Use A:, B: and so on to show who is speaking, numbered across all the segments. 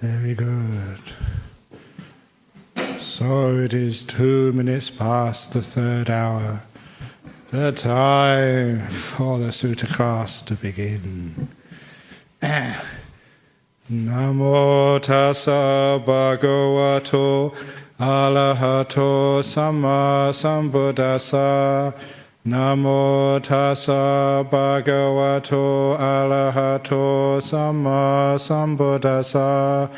A: Very good. So it is 2 minutes past the 3rd hour. The time for the sutta class to begin. Namo tassa bhagavato arahato samma sambuddhassa. Namo tassa bhagavato arahato samma sambuddhassa.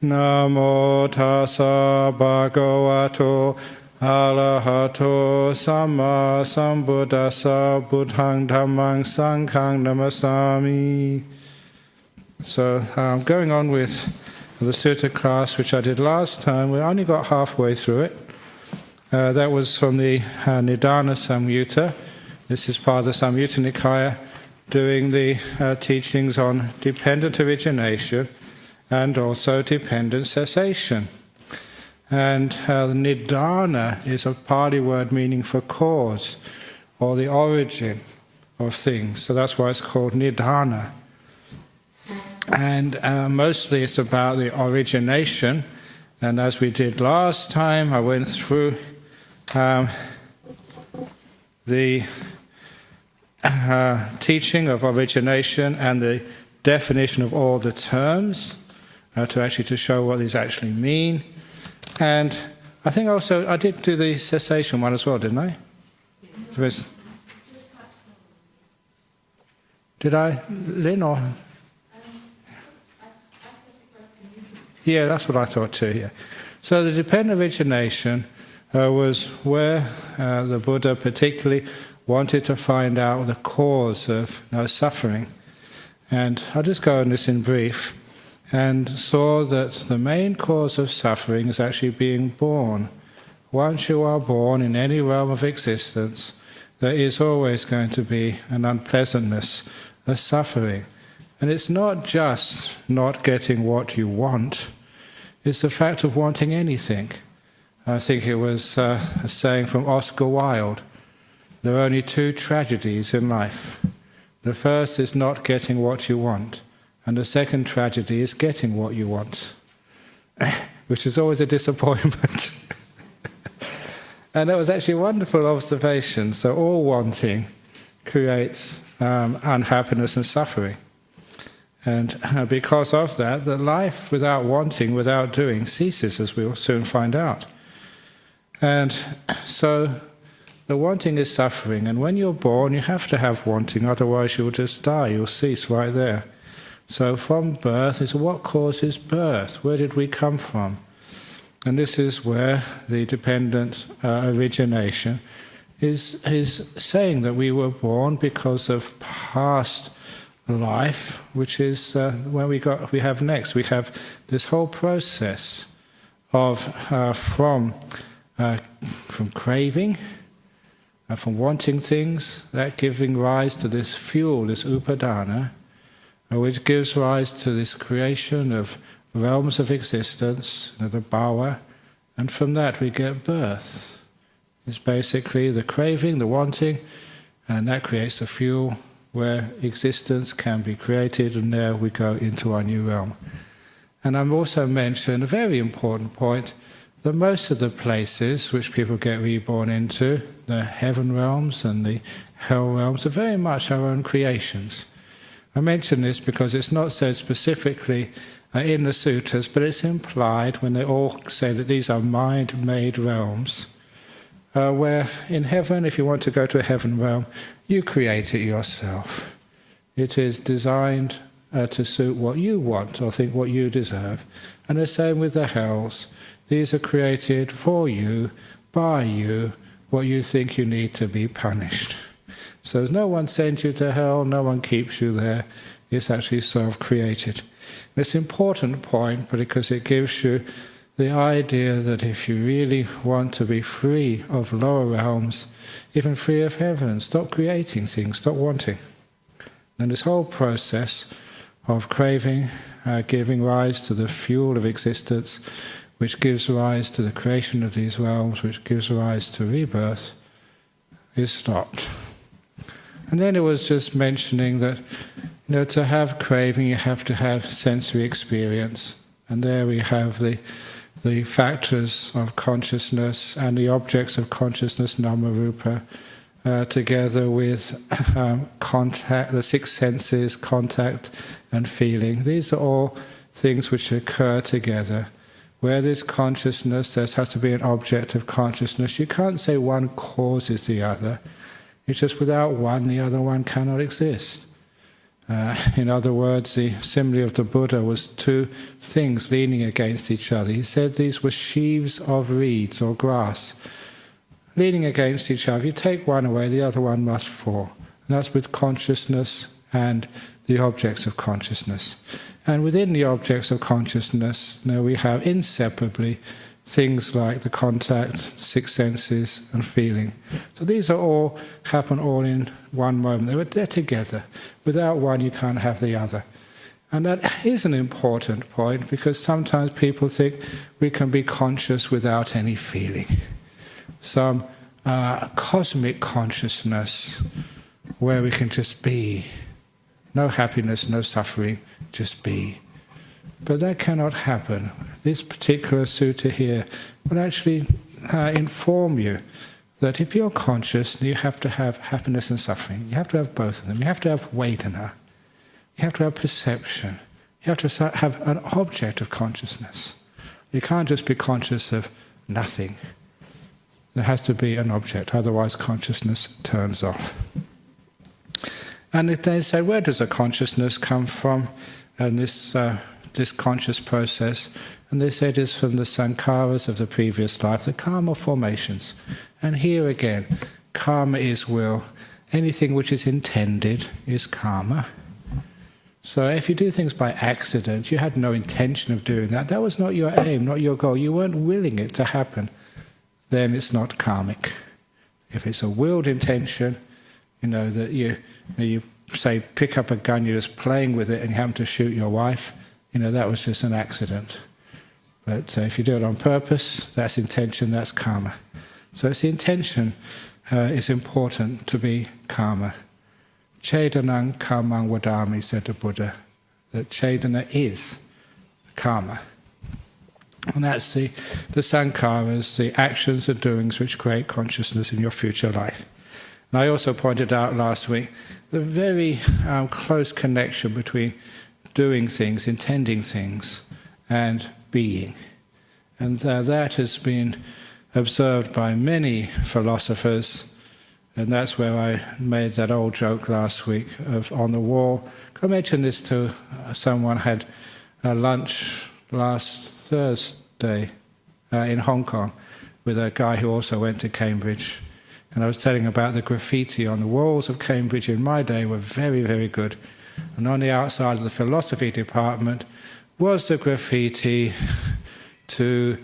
A: Namo tassa bhagavato arahato samma sambuddhassa. Buddhaṃ dhammāṃ saṅghāṃ namasami. So I'm going on with the sutta class which I did last time. We only got halfway through it. That was from the Nidana Samyutta. This is part of the Samyutta Nikaya, doing the teachings on dependent origination and also dependent cessation. And the Nidana is a Pali word meaning for cause, or the origin of things. So that's why it's called Nidana. And mostly it's about the origination. And as we did last time, I went through the teaching of origination and the definition of all the terms to show what these actually mean. And I think also I did do the cessation one as well, didn't I? Yes. Did I, Lynn, or? Yeah, that's what I thought too, yeah. So the dependent origination was where the Buddha particularly wanted to find out the cause of suffering. And I'll just go on this in brief. And saw that the main cause of suffering is actually being born. Once you are born in any realm of existence, there is always going to be an unpleasantness, a suffering. And it's not just not getting what you want, it's the fact of wanting anything. I think it was a saying from Oscar Wilde, there are only 2 tragedies in life. The first is not getting what you want, and the second tragedy is getting what you want, which is always a disappointment. And that was actually a wonderful observation. So all wanting creates unhappiness and suffering. And because of that, the life without wanting, without doing, ceases, as we will soon find out. And so the wanting is suffering. And when you're born, you have to have wanting, otherwise you'll just die, you'll cease right there. So from birth is what causes birth? Where did we come from? And this is where the dependent origination is saying that we were born because of past life, which is where we have next. We have this whole process of from craving, from wanting things, that giving rise to this fuel, this upadana, which gives rise to this creation of realms of existence, the bhava, and from that we get birth. It's basically the craving, the wanting, and that creates the fuel where existence can be created, and there we go into our new realm. And I've also mentioned a very important point, that most of the places which people get reborn into, the heaven realms and the hell realms, are very much our own creations. I mention this because it's not said specifically in the sutras, but it's implied when they all say that these are mind-made realms, where in heaven, if you want to go to a heaven realm, you create it yourself. It is designed to suit what you want or think what you deserve. And the same with the hells. These are created for you, by you, what you think you need to be punished. So there's no one sends you to hell, no one keeps you there. It's actually self-created. It's an important point because it gives you the idea that if you really want to be free of lower realms, even free of heaven, stop creating things, stop wanting. And this whole process of craving, giving rise to the fuel of existence, which gives rise to the creation of these realms, which gives rise to rebirth, is stopped. And then it was just mentioning that, to have craving, you have to have sensory experience. And there we have the factors of consciousness and the objects of consciousness, nama-rupa, together with contact, the six senses, contact and feeling. These are all things which occur together. Where there's consciousness, there has to be an object of consciousness. You can't say one causes the other. It's just without one, the other one cannot exist. In other words, the simile of the Buddha was two things leaning against each other. He said these were sheaves of reeds or grass, leaning against each other. If you take one away, the other one must fall. And that's with consciousness and the objects of consciousness. And within the objects of consciousness, now we have inseparably things like the contact, six senses, and feeling. So these are all happen all in one moment. They're together. Without one, you can't have the other. And that is an important point, because sometimes people think we can be conscious without any feeling. Some cosmic consciousness where we can just be. No happiness, no suffering, just be. But that cannot happen. This particular sutta here will actually inform you that if you're conscious, you have to have happiness and suffering. You have to have both of them. You have to have vedana. You have to have perception. You have to have an object of consciousness. You can't just be conscious of nothing. There has to be an object, otherwise consciousness turns off. And if they say, where does the consciousness come from? And this conscious process, and they said is from the sankharas of the previous life, the karma formations. And here again, karma is will. Anything which is intended is karma. So if you do things by accident, you had no intention of doing that. That was not your aim, not your goal. You weren't willing it to happen. Then it's not karmic. If it's a willed intention, that you say pick up a gun, you're just playing with it, and you happen to shoot your wife. That was just an accident. But if you do it on purpose, that's intention, that's karma. So it's the intention is important to be karma. Chedanang karmang vadami, said the Buddha, that Chedana is karma. And that's the sankharas, the actions and doings which create consciousness in your future life. And I also pointed out last week the very close connection between doing things, intending things, and being. And that has been observed by many philosophers, and that's where I made that old joke last week of on the wall. I mentioned this to someone had a lunch last Thursday in Hong Kong with a guy who also went to Cambridge. And I was telling about the graffiti on the walls of Cambridge in my day were very, very good. And on the outside of the philosophy department was the graffiti, to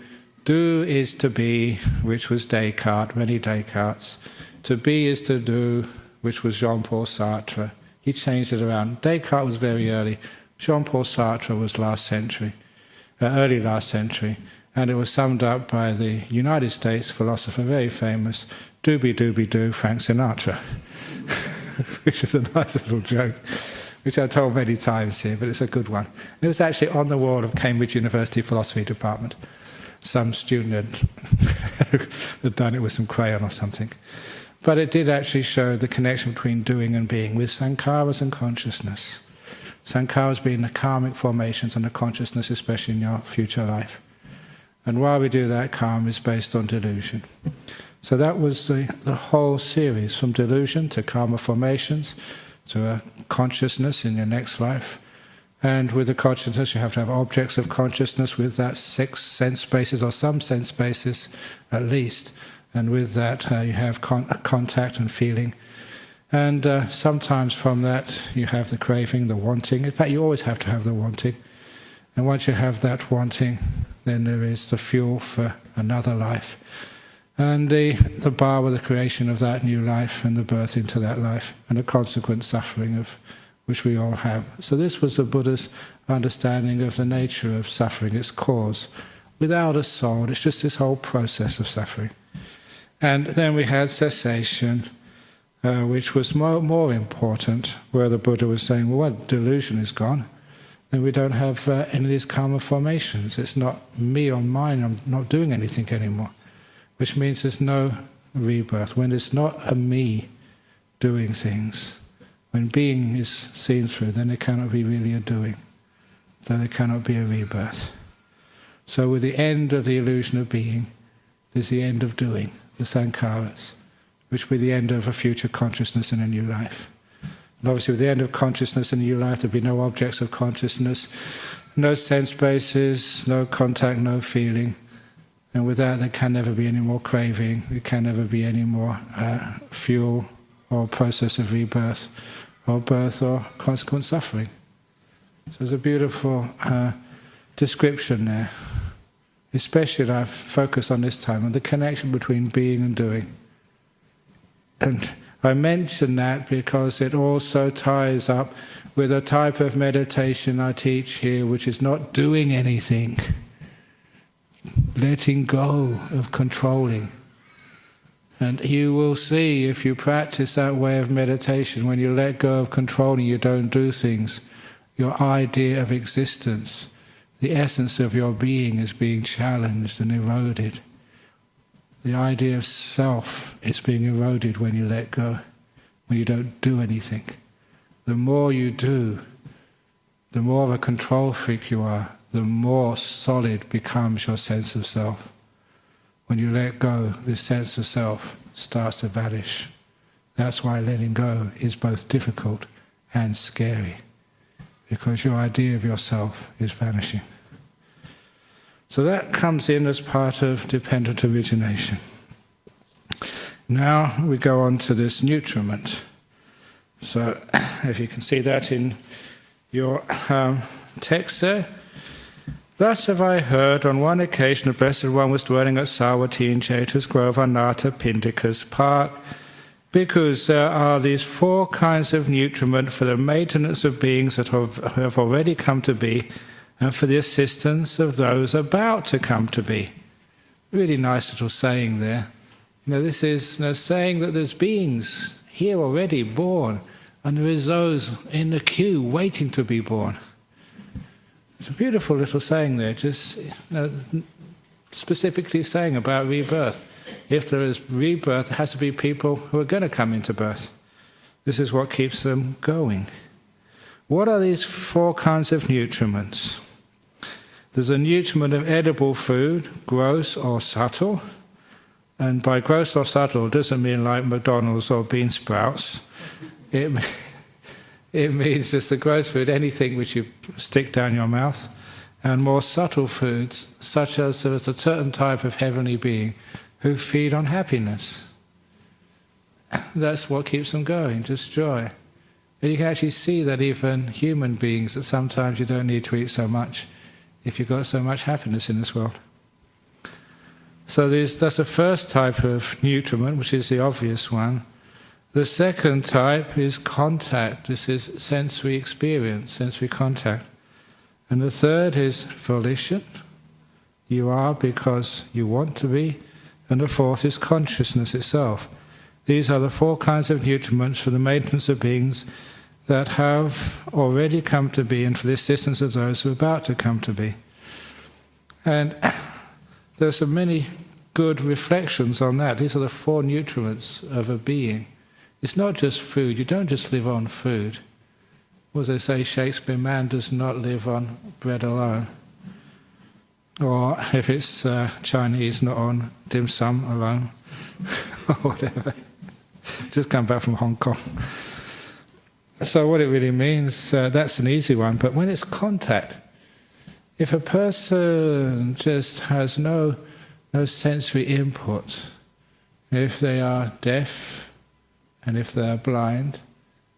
A: do is to be, which was Descartes, many Descartes. To be is to do, which was Jean-Paul Sartre. He changed it around. Descartes was very early. Jean-Paul Sartre was early last century. And it was summed up by the United States philosopher, very famous, doobie-doobie-doo, Frank Sinatra, which is a nice little joke, which I've told many times here, but it's a good one. And it was actually on the wall of Cambridge University Philosophy Department. Some student had done it with some crayon or something. But it did actually show the connection between doing and being with sankharas and consciousness. Sankharas being the karmic formations and the consciousness, especially in your future life. And while we do that, karma is based on delusion. So that was the whole series, from delusion to karma formations, to a consciousness in your next life. And with the consciousness, you have to have objects of consciousness with that 6 sense bases, or some sense basis at least. And with that, you have contact and feeling. And sometimes from that, you have the craving, the wanting. In fact, you always have to have the wanting. And once you have that wanting, then there is the fuel for another life. And the bhava, the creation of that new life, and the birth into that life, and the consequent suffering of which we all have. So this was the Buddha's understanding of the nature of suffering, its cause. Without a soul, it's just this whole process of suffering. And then we had cessation, which was more important, where the Buddha was saying, well, delusion is gone. then we don't have any of these karma formations. It's not me or mine, I'm not doing anything anymore. Which means there's no rebirth. When it's not a me doing things, when being is seen through, then there cannot be really a doing. So there cannot be a rebirth. So with the end of the illusion of being, there's the end of doing, the sankharas, which will be the end of a future consciousness in a new life. And obviously with the end of consciousness in a new life, there'll be no objects of consciousness, no sense bases, no contact, no feeling. And with that, there can never be any more craving, there can never be any more fuel or process of rebirth, or birth, or consequent suffering. So there's a beautiful description there. Especially I've focused on this time on the connection between being and doing. And I mention that because it also ties up with a type of meditation I teach here, which is not doing anything, letting go of controlling. And you will see, if you practice that way of meditation, when you let go of controlling, you don't do things, your idea of existence, the essence of your being is being challenged and eroded. The idea of self is being eroded when you let go, when you don't do anything. The more you do, the more of a control freak you are, the more solid becomes your sense of self. When you let go, this sense of self starts to vanish. That's why letting go is both difficult and scary, because your idea of yourself is vanishing. So that comes in as part of dependent origination. Now we go on to this nutriment. So if you can see that in your text there. Thus have I heard, on one occasion the Blessed One was dwelling at Savatthi in Jeta's Grove on Nata Pindika's Park, because there are these four kinds of nutriment for the maintenance of beings that have already come to be, and for the assistance of those about to come to be. Really nice little saying there. This is saying that there's beings here already born, and there is those in the queue waiting to be born. It's a beautiful little saying there, just specifically saying about rebirth. If there is rebirth, there has to be people who are going to come into birth. This is what keeps them going. What are these four kinds of nutriments? There's a nutriment of edible food, gross or subtle. And by gross or subtle, it doesn't mean like McDonald's or bean sprouts. It means just the gross food, anything which you stick down your mouth, and more subtle foods, such as there's a certain type of heavenly being who feed on happiness. That's what keeps them going, just joy. And you can actually see that even human beings, that sometimes you don't need to eat so much if you've got so much happiness in this world. So that's the first type of nutriment, which is the obvious one. The second type is contact. This is sensory experience, sensory contact. And the third is volition. You are because you want to be. And the fourth is consciousness itself. These are the four kinds of nutriments for the maintenance of beings that have already come to be and for the assistance of those who are about to come to be. And there are so many good reflections on that. These are the four nutriments of a being. It's not just food. You don't just live on food. As they say, Shakespeare, man does not live on bread alone. Or if it's Chinese, not on dim sum alone. Or whatever. Just come back from Hong Kong. So what it really means, that's an easy one. But when it's contact, if a person just has no sensory inputs, if they are deaf, and if they are blind,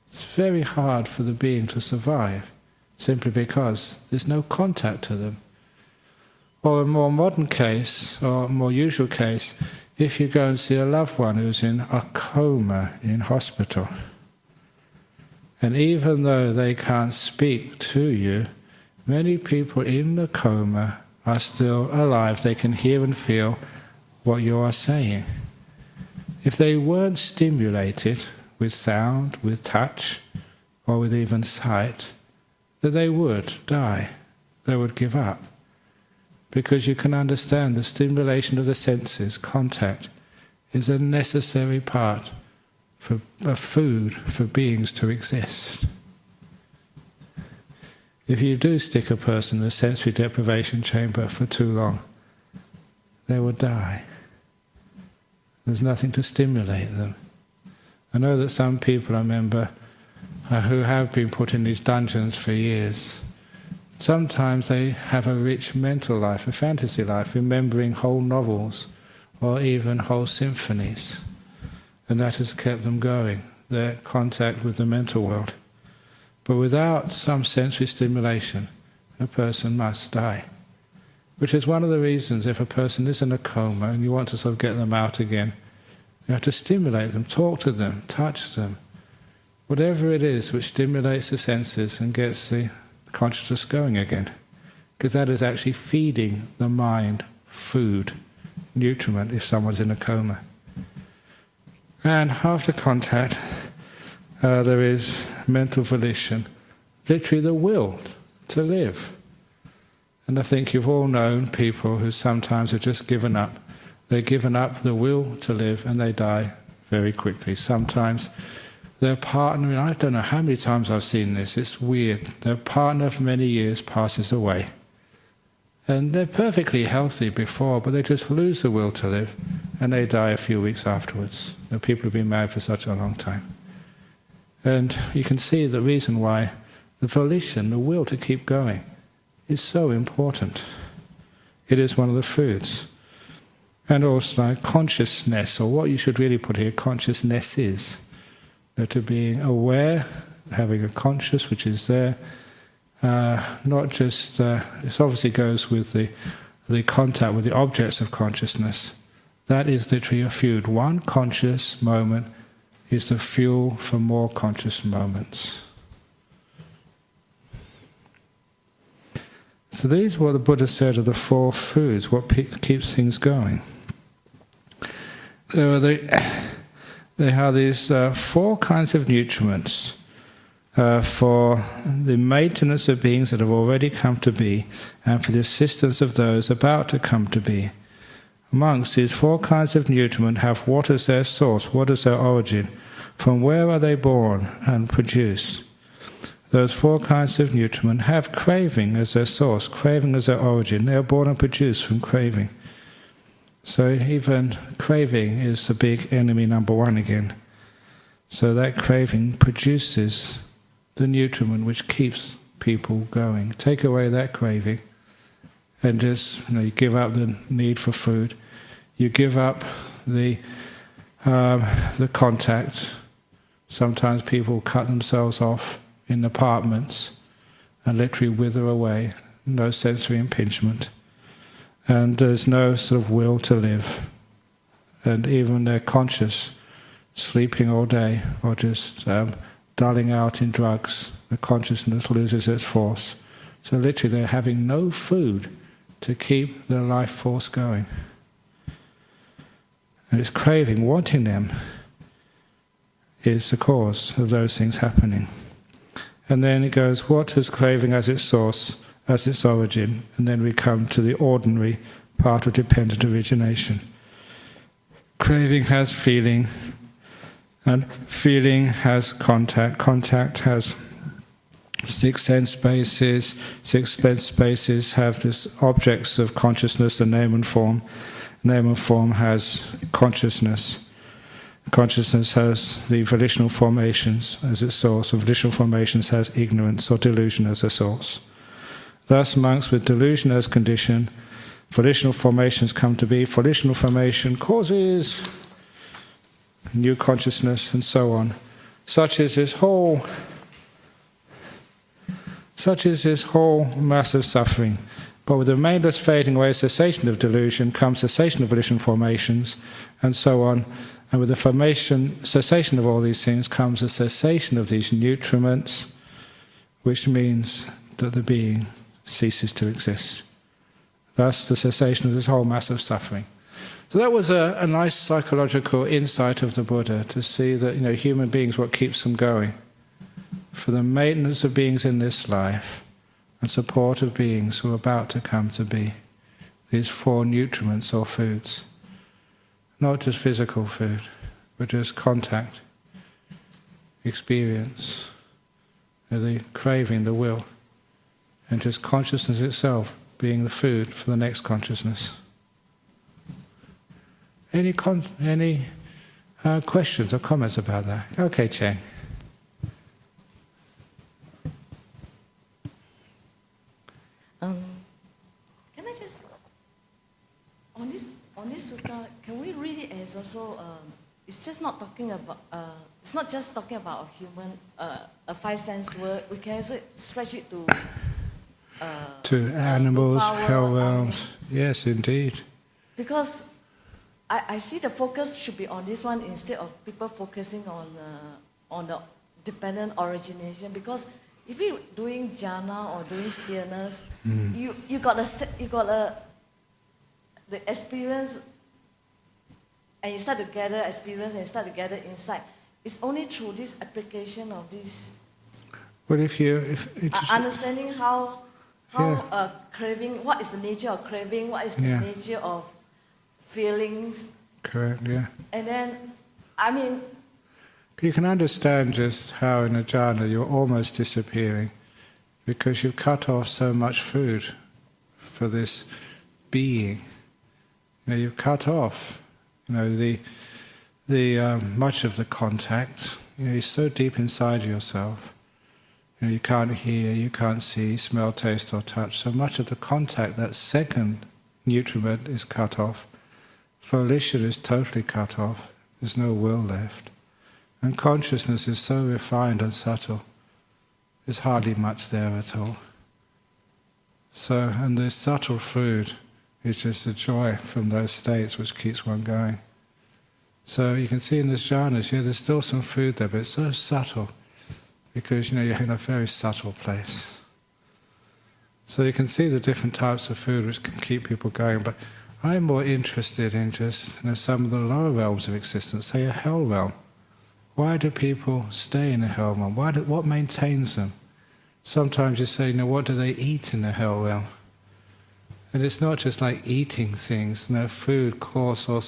A: it's very hard for the being to survive, simply because there's no contact to them. Or a more modern case, or a more usual case, if you go and see a loved one who's in a coma in hospital, and even though they can't speak to you, many people in the coma are still alive. They can hear and feel what you are saying. If they weren't stimulated with sound, with touch, or with even sight, that they would die, they would give up. Because you can understand the stimulation of the senses, contact, is a necessary part of food for beings to exist. If you do stick a person in a sensory deprivation chamber for too long, they will die. There's nothing to stimulate them. I know that some people, I remember, who have been put in these dungeons for years, sometimes they have a rich mental life, a fantasy life, remembering whole novels or even whole symphonies. And that has kept them going, their contact with the mental world. But without some sensory stimulation, a person must die. Which is one of the reasons, if a person is in a coma and you want to sort of get them out again, you have to stimulate them, talk to them, touch them. Whatever it is which stimulates the senses and gets the consciousness going again. Because that is actually feeding the mind food, nutriment, if someone's in a coma. And after contact, there is mental volition, literally the will to live. And I think you've all known people who sometimes have just given up. They've given up the will to live and they die very quickly. Sometimes their partner, I don't know how many times I've seen this, it's weird. Their partner for many years passes away. And they're perfectly healthy before, but they just lose the will to live and they die a few weeks afterwards. People have been married for such a long time. And you can see the reason why the volition, the will to keep going, is so important. It is one of the foods. And also like consciousness, or what you should really put here, consciousness is. To being aware, having a conscious which is there, not just, this obviously goes with the contact with the objects of consciousness. That is literally a food. One conscious moment is the fuel for more conscious moments. So these are what the Buddha said are the four foods, what keeps things going. They have these four kinds of nutriments for the maintenance of beings that have already come to be and for the assistance of those about to come to be. Amongst these four kinds of nutriment have what is their source, what is their origin, from where are they born and produced. Those four kinds of nutriment have craving as their source, craving as their origin. They are born and produced from craving. So even craving is the big enemy number one again. So that craving produces the nutriment which keeps people going. Take away that craving and just, you give up the need for food. You give up the contact. Sometimes people cut themselves off in apartments and literally wither away, no sensory impingement. And there's no sort of will to live. And even they're conscious, sleeping all day or just dulling out in drugs, the consciousness loses its force. So literally they're having no food to keep their life force going. And it's craving, wanting them, is the cause of those things happening. And then it goes, what is craving as its source, as its origin? And then we come to the ordinary part of dependent origination. Craving has feeling, and feeling has contact. Contact has six sense bases. Six sense bases have this objects of consciousness, the name and form. Name and form has consciousness. Consciousness has the volitional formations as its source, and volitional formations has ignorance or delusion as a source. Thus, monks with delusion as condition, volitional formations come to be. Volitional formation causes new consciousness, and so on. Such is this whole mass of suffering. But with the remainless fading away, cessation of delusion, comes cessation of volitional formations, and so on. And with the cessation of all these things comes a cessation of these nutriments, which means that the being ceases to exist. Thus the cessation of this whole mass of suffering. So that was a nice psychological insight of the Buddha, to see that human beings, what keeps them going for the maintenance of beings in this life and support of beings who are about to come to be. These 4 nutriments or foods. Not just physical food, but just contact, experience, the craving, the will, and just consciousness itself being the food for the next consciousness. Any questions or comments about that? Okay, Cheng.
B: Can I just on this sutta? Can we read it as also? It's just not talking about. It's not just talking about a human, a 5 sense world. We can also stretch it to
A: animals,
B: power,
A: hell realms. Yes, indeed.
B: Because I see the focus should be on this one instead of people focusing on the dependent origination. Because if you're doing jhana or doing stillness, you got the experience, and you start to gather experience and start to gather insight. It's only through this application of this.
A: Well,
B: understanding how craving, what is the nature of craving, what is the nature of feelings.
A: Correct. Yeah.
B: And then, I mean,
A: you can understand just how in a jhana you're almost disappearing because you've cut off so much food for this being. You've cut off, the much of the contact. You're so deep inside yourself. You can't hear, you can't see, smell, taste, or touch. So much of the contact, that second nutriment, is cut off. Volition is totally cut off. There's no will left. And consciousness is so refined and subtle. There's hardly much there at all. So, and this subtle food is just the joy from those states which keeps one going. So you can see in this jhanas, there's still some food there, but it's so subtle because you're in a very subtle place. So you can see the different types of food which can keep people going. But I'm more interested in just some of the lower realms of existence, say a hell realm. Why do people stay in a hell realm? What maintains them? Sometimes you say, what do they eat in the hell realm? And it's not just like eating things. Food, coarse or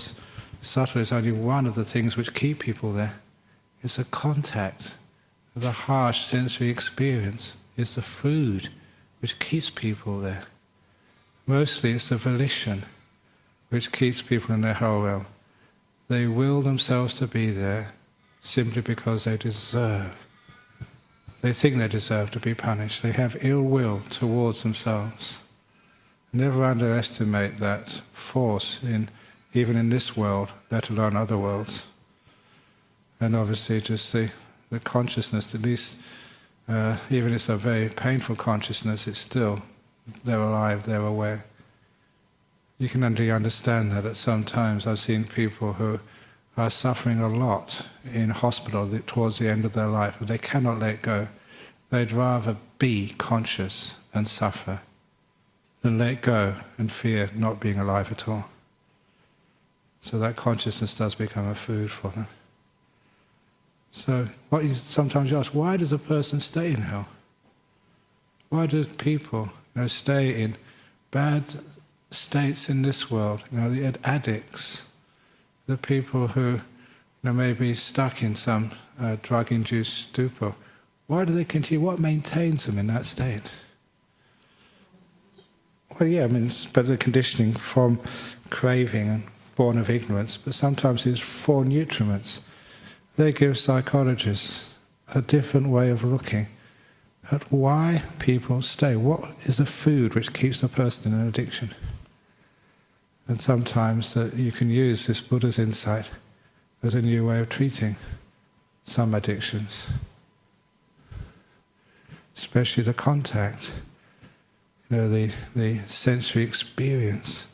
A: subtle, is only one of the things which keep people there. It's the contact, the harsh sensory experience. It's the food which keeps people there. Mostly it's the volition which keeps people in their hell realm. They will themselves to be there simply because they deserve. They think they deserve to be punished. They have ill will towards themselves. Never underestimate that force even in this world, let alone other worlds. And obviously just the consciousness, at least even if it's a very painful consciousness, it's still, they're alive, they're aware. You can only understand that at some times. I've seen people who are suffering a lot in hospital towards the end of their life, but they cannot let go. They'd rather be conscious and suffer than let go and fear not being alive at all. So that consciousness does become a food for them. So sometimes you ask, why does a person stay in hell? Why do people stay in bad states in this world? The addicts, the people who may be stuck in some drug-induced stupor. Why do they continue? What maintains them in that state? Well, but the conditioning from craving and born of ignorance, but sometimes it's 4 nutriments. They give psychologists a different way of looking at why people stay. What is the food which keeps a person in an addiction? And sometimes you can use this Buddha's insight as a new way of treating some addictions, especially the contact. The sensory experience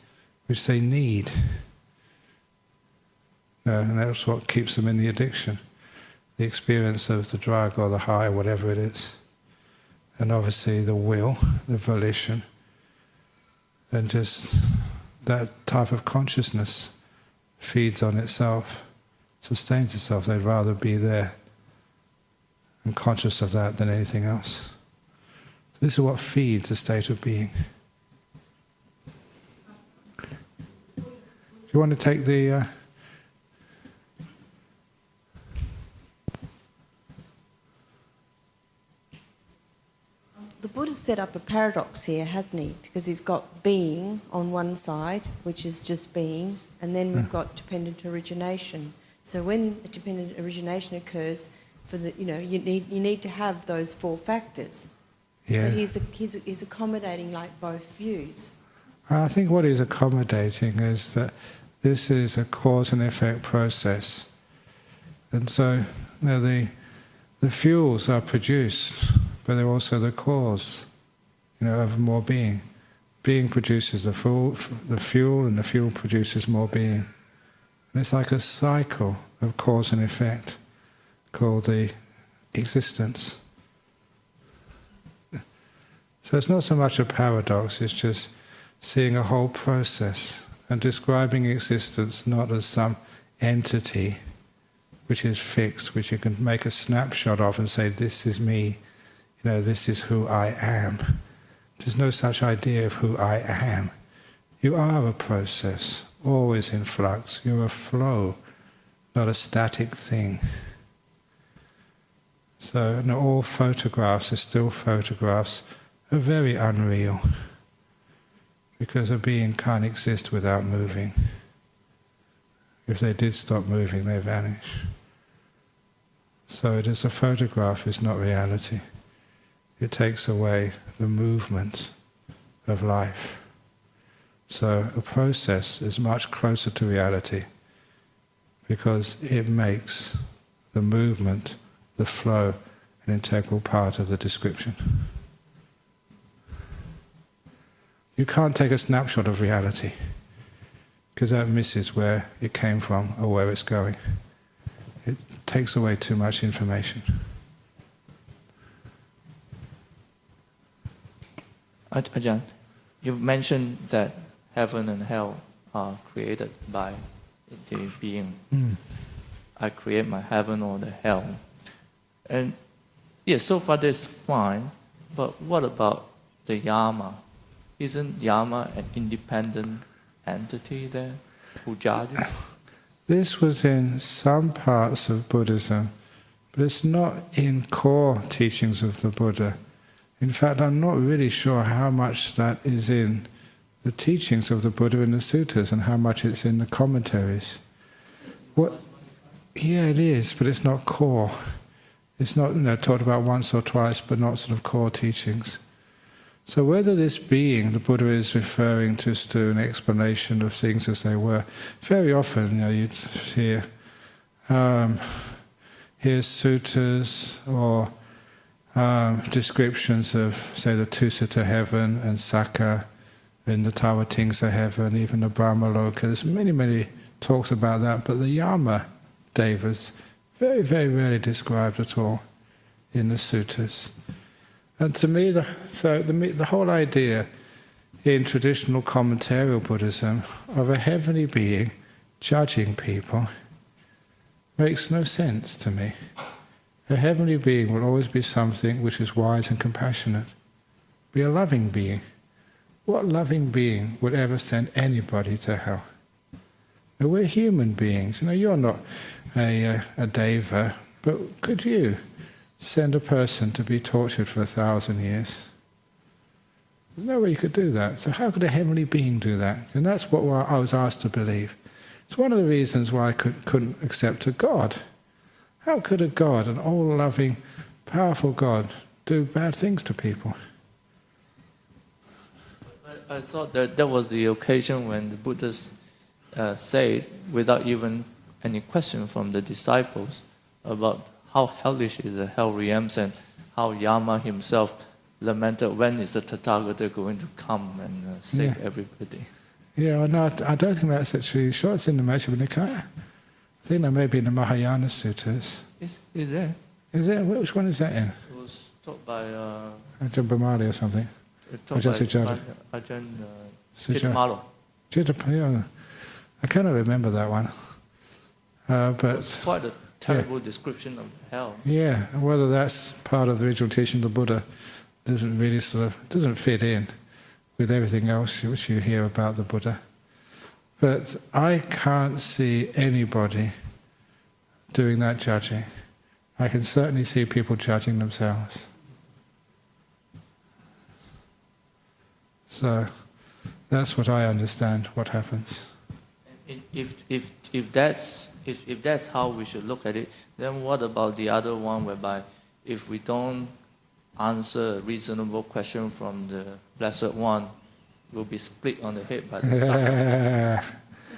A: which they need. And that's what keeps them in the addiction. The experience of the drug or the high, whatever it is. And obviously the will, the volition, and just that type of consciousness feeds on itself, sustains itself. They'd rather be there. and conscious of that than anything else. This is what feeds a state of being. Do you want to take the...
C: The Buddha's set up a paradox here, hasn't he? Because he's got being on one side, which is just being, and then we've got dependent origination. So when a dependent origination occurs, for the you need to have those four factors.
A: Yeah.
C: So he's accommodating like both views.
A: I think what he's accommodating is that this is a cause and effect process, and so the fuels are produced, but they're also the cause, of more being. Being produces the fuel, and the fuel produces more being. And it's like a cycle of cause and effect, called the existence. So it's not so much a paradox, it's just seeing a whole process and describing existence not as some entity which is fixed, which you can make a snapshot of and say, this is me, this is who I am. There's no such idea of who I am. You are a process, always in flux. You're a flow, not a static thing. So all photographs are still photographs, are very unreal, because a being can't exist without moving. If they did stop moving, they vanish. So it is a photograph, is not reality. It takes away the movement of life. So a process is much closer to reality because it makes the movement, the flow, an integral part of the description. You can't take a snapshot of reality because that misses where it came from or where it's going. It takes away too much information.
D: Ajahn, you mentioned that heaven and hell are created by the being. I create my heaven or the hell. And yes, so far that's fine, but what about the Yama? Isn't Yama an independent entity there who judges?
A: This was in some parts of Buddhism, but it's not in core teachings of the Buddha. In fact, I'm not really sure how much that is in the teachings of the Buddha in the suttas and how much it's in the commentaries. Yeah, it is, but it's not core. It's not taught about once or twice, but not sort of core teachings. So whether this being the Buddha is referring just to an explanation of things as they were, very often you'd hear suttas or descriptions of, say, the Tusita heaven and Sakka in the Tawatingsa heaven, even the Brahmaloka. There's many talks about that, but the Yama Devas very, very rarely described at all in the suttas. And to me, the whole idea in traditional commentarial Buddhism of a heavenly being judging people makes no sense to me. A heavenly being will always be something which is wise and compassionate. Be a loving being. What loving being would ever send anybody to hell? Now, we're human beings. You're not a deva, but could you send a person to be tortured for 1,000 years? There's no way you could do that. So how could a heavenly being do that? And that's what I was asked to believe. It's one of the reasons why I couldn't accept a God. How could a God, an all-loving, powerful God, do bad things to people?
D: I thought that was the occasion when the Buddhists said, without even any question from the disciples, about how hellish is the hell realms and how Yama himself lamented, when is the Tathagata going to come and save everybody?
A: Yeah, no, I don't think that's actually sure. It's in the Majjhima Nikaya. I think that may be in the Mahayana Suttas.
D: Is there?
A: Is it? Which one is that in?
D: It was taught by
A: Ajahn Brahmali or something? Ajahn Sujata.
D: Ajahn
A: Sujata.
D: Chittamalo.
A: Yeah. I cannot remember that one. But
D: It's quite a terrible description of the hell.
A: Yeah, whether that's part of the original teaching of the Buddha doesn't really doesn't fit in with everything else which you hear about the Buddha. But I can't see anybody doing that judging. I can certainly see people judging themselves. So that's what I understand what happens.
D: If that's how we should look at it, then what about the other one whereby if we don't answer a reasonable question from the Blessed One, we'll be split on the head by the Sangha?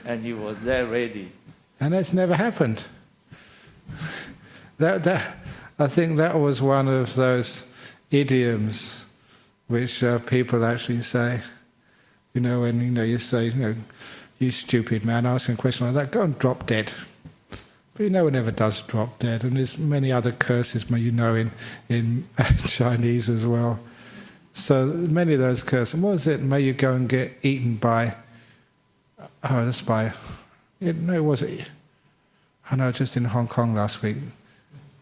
D: And he was there ready.
A: And that's never happened. I think that was one of those idioms which people actually say. When you say, you stupid man, asking a question like that, go and drop dead. But no one ever does drop dead, and there's many other curses, in Chinese as well. So many of those curses. What was it? May you go and get eaten by. Oh, that's by. No, was it? I know, just in Hong Kong last week,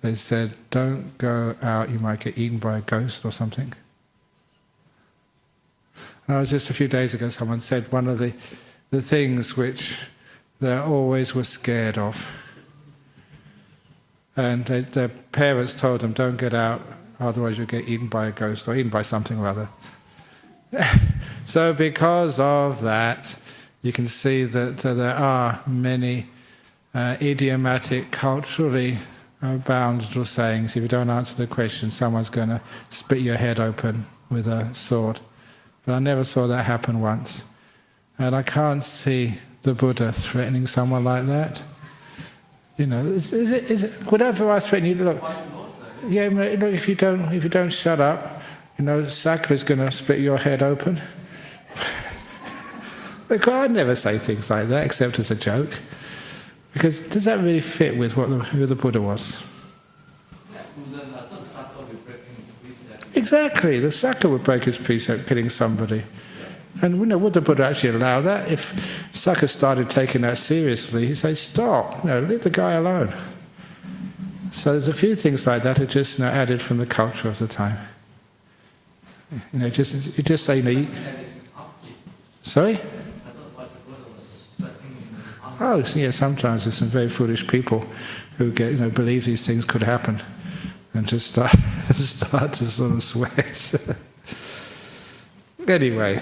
A: they said, "Don't go out; you might get eaten by a ghost or something." Just a few days ago, someone said one of the things which they always were scared of. And their parents told them, don't get out, otherwise you'll get eaten by a ghost or eaten by something or other. So because of that, you can see that there are many idiomatic, culturally bound little sayings. If you don't answer the question, someone's going to split your head open with a sword. But I never saw that happen once. And I can't see the Buddha threatening someone like that. Is it whatever I threaten you, look, look, if you don't shut up, Sakura's going to split your head open. Look, I'd never say things like that except as a joke, because does that really fit with who the Buddha was? Exactly, the Sakura would break his precept, killing somebody. And would the Buddha actually allow that? If Sakura started taking that seriously, he'd say, stop, leave the guy alone. So there's a few things like that are just added from the culture of the time. Just say, sorry? Oh, yeah, sometimes there's some very foolish people who believe these things could happen and just start to sort of sweat. Anyway,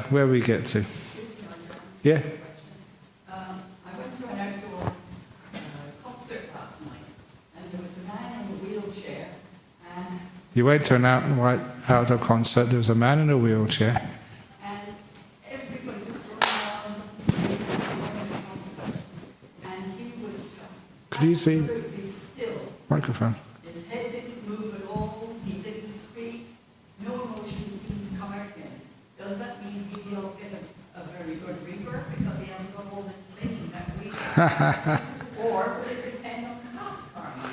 A: where we get to? Yeah?
E: I went to an outdoor concert last night, and there was a man in a wheelchair. And
A: You went to an outdoor concert, there was a man in a wheelchair.
E: And everybody was throwing arms up the street during the concert. And he was just
A: Could you see?
E: absolutely still.
A: Microphone.
E: His head didn't move at all. He didn't speak. No emotion seemed to come out of him. Does that mean he'll get a very good rebirth because he hasn't got all this thinking that we or will it depend on past karma?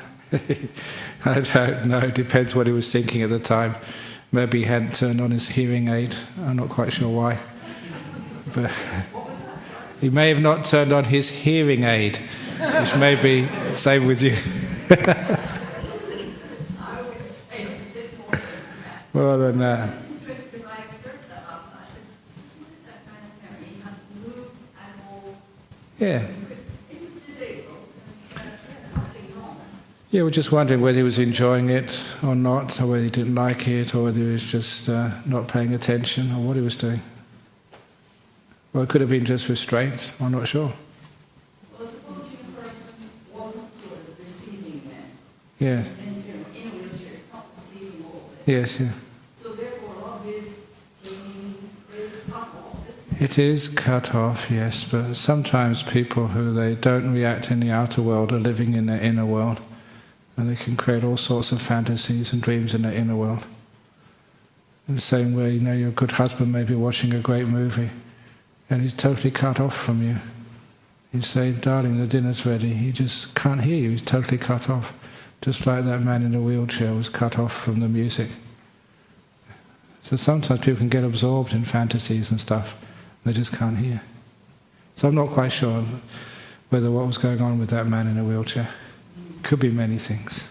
A: I don't know, it depends what he was thinking at the time. Maybe he hadn't turned on his hearing aid, I'm not quite sure why. But he may have not turned on his hearing aid, which may be same with you.
E: I would say it's a bit more than that.
A: Well, than that.
E: It's interesting because I observed that last night. I said, isn't it that man there? He hasn't moved at all.
A: Yeah.
E: He was disabled. And there's something wrong.
A: Yeah, we're just wondering whether he was enjoying it or not, or whether he didn't like it, or whether he was just not paying attention, or what he was doing. Well, it could have been just restraint, I'm not sure.
E: Well, supposing a person wasn't sort of receiving them,
A: Yeah,
E: and in a wheelchair, it's not receiving all of it.
A: yes, yeah.
E: So therefore, all this is cut off, isn't it?
A: It is cut off, yes, but sometimes people who they don't react in the outer world are living in their inner world, and they can create all sorts of fantasies and dreams in their inner world. In the same way, your good husband may be watching a great movie, and he's totally cut off from you. You say, darling, the dinner's ready. He just can't hear you, he's totally cut off. Just like that man in the wheelchair was cut off from the music. So sometimes people can get absorbed in fantasies and stuff. They just can't hear. So I'm not quite sure whether what was going on with that man in a wheelchair. Could be many things.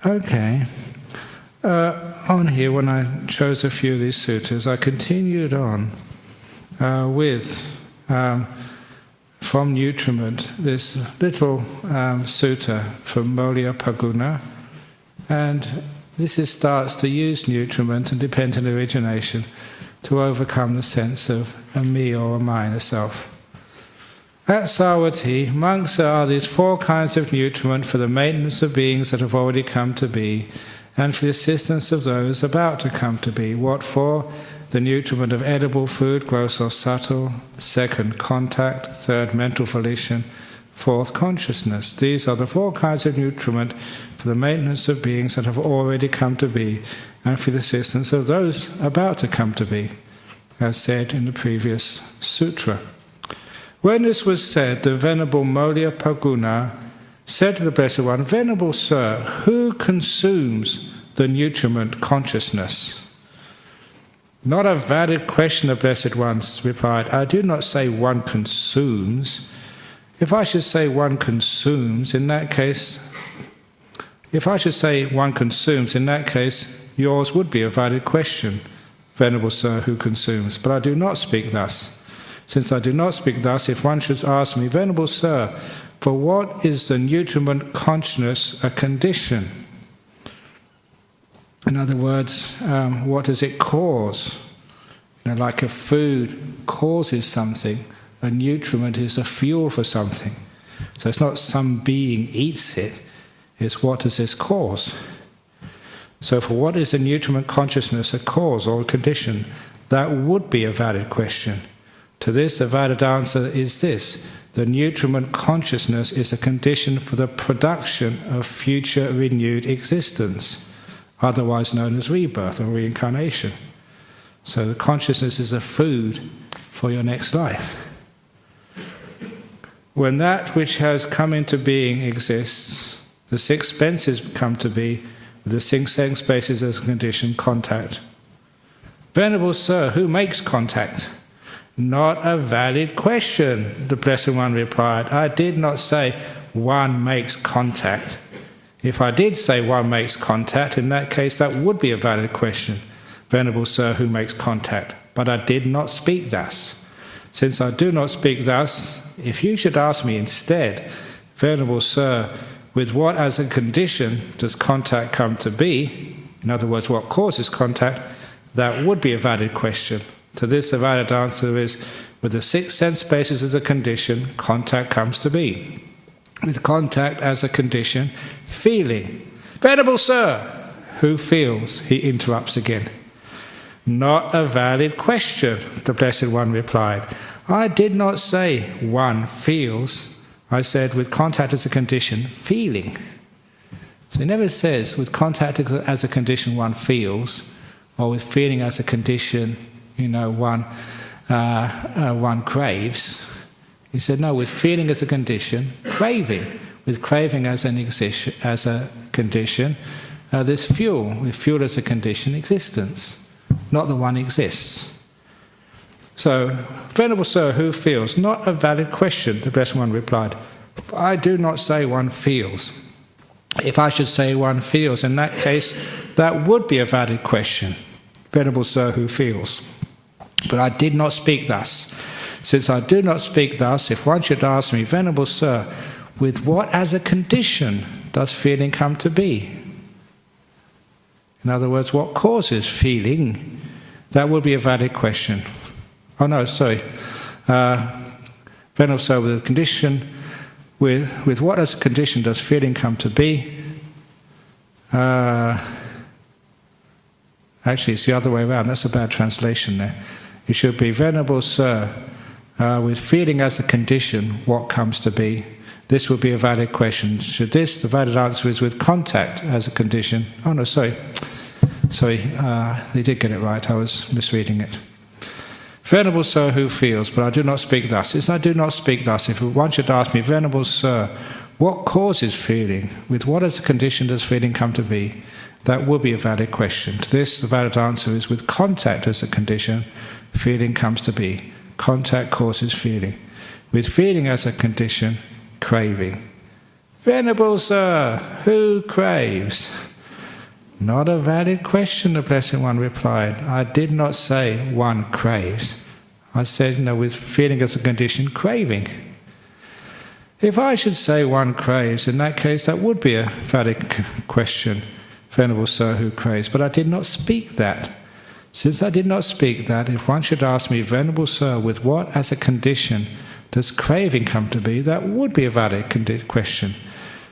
A: Okay. On here, when I chose a few of these suttas, I continued on with, from Nutriment, this little sutta from Moliyaphagguna, and this starts to use nutriment and dependent origination to overcome the sense of a me or a mine, a self. At Savatthi, monks are these 4 kinds of nutriment for the maintenance of beings that have already come to be, and for the assistance of those about to come to be. What for? The nutriment of edible food, gross or subtle. 2nd, contact. 3rd, mental volition. 4th, consciousness. These are the 4 kinds of nutriment for the maintenance of beings that have already come to be, and for the assistance of those about to come to be, as said in the previous sutra. When this was said, the Venerable Moliyaphagguna said to the Blessed One, "Venerable Sir, who consumes the nutriment consciousness?" "Not a valid question," the Blessed One replied. "I do not say one consumes. If I should say one consumes, in that case, yours would be a valid question, Venerable Sir, who consumes. But I do not speak thus. Since I do not speak thus, if one should ask me, Venerable Sir, for what is the nutriment consciousness a condition? In other words, what does it cause? Like a food causes something, a nutriment is a fuel for something. So it's not some being eats it, it's what does this cause? So for what is a nutriment consciousness a cause or a condition? That would be a valid question. To this, the valid answer is this: the nutriment consciousness is a condition for the production of future renewed existence, otherwise known as rebirth or reincarnation. So the consciousness is a food for your next life. When that which has come into being exists, the 6 senses come to be, with the 6 sense spaces as a condition, contact. Venerable Sir, who makes contact? Not a valid question, the Blessed One replied. I did not say one makes contact. If I did say one makes contact, in that case that would be a valid question, Venerable Sir, who makes contact? But I did not speak thus. Since I do not speak thus, if you should ask me instead, Venerable Sir, with what as a condition does contact come to be? In other words, what causes contact? That would be a valid question. To this, the valid answer is, with the 6 sense spaces as a condition, contact comes to be. With contact as a condition, feeling. Venerable Sir, who feels? He interrupts again. Not a valid question, the Blessed One replied. I did not say one feels. I said with contact as a condition, feeling. So he never says with contact as a condition one feels, or with feeling as a condition, one craves. He said no, with feeling as a condition, craving. With craving as a condition, there's fuel. With fuel as a condition, existence. Not the one exists. So, Venerable Sir, who feels? Not a valid question, the Blessed One replied. I do not say one feels. If I should say one feels, in that case, that would be a valid question. Venerable Sir, who feels? But I did not speak thus. Since I do not speak thus, if one should ask me, Venerable Sir, with what as a condition does feeling come to be? In other words, what causes feeling? That would be a valid question. Oh no, sorry. Venerable Sir, with a condition, with what as a condition does feeling come to be? Actually, it's the other way around. That's a bad translation there. It should be, Venerable Sir, with feeling as a condition, what comes to be? This would be a valid question. Should this, the valid answer is with contact as a condition. Oh no, sorry. They did get it right. I was misreading it. Venerable Sir, who feels? But I do not speak thus. Since I do not speak thus, if one should ask me, Venerable Sir, what causes feeling? With what as a condition does feeling come to be? That would be a valid question. To this, the valid answer is with contact as a condition, feeling comes to be. Contact causes feeling. with feeling as a condition, craving. Venerable Sir, who craves? Not a valid question, the Blessed One replied. I did not say one craves. I said, with feeling as a condition, craving. If I should say one craves, in that case that would be a valid question, Venerable Sir, who craves? But I did not speak that. Since I did not speak that, if one should ask me, Venerable Sir, with what as a condition does craving come to be, that would be a valid question.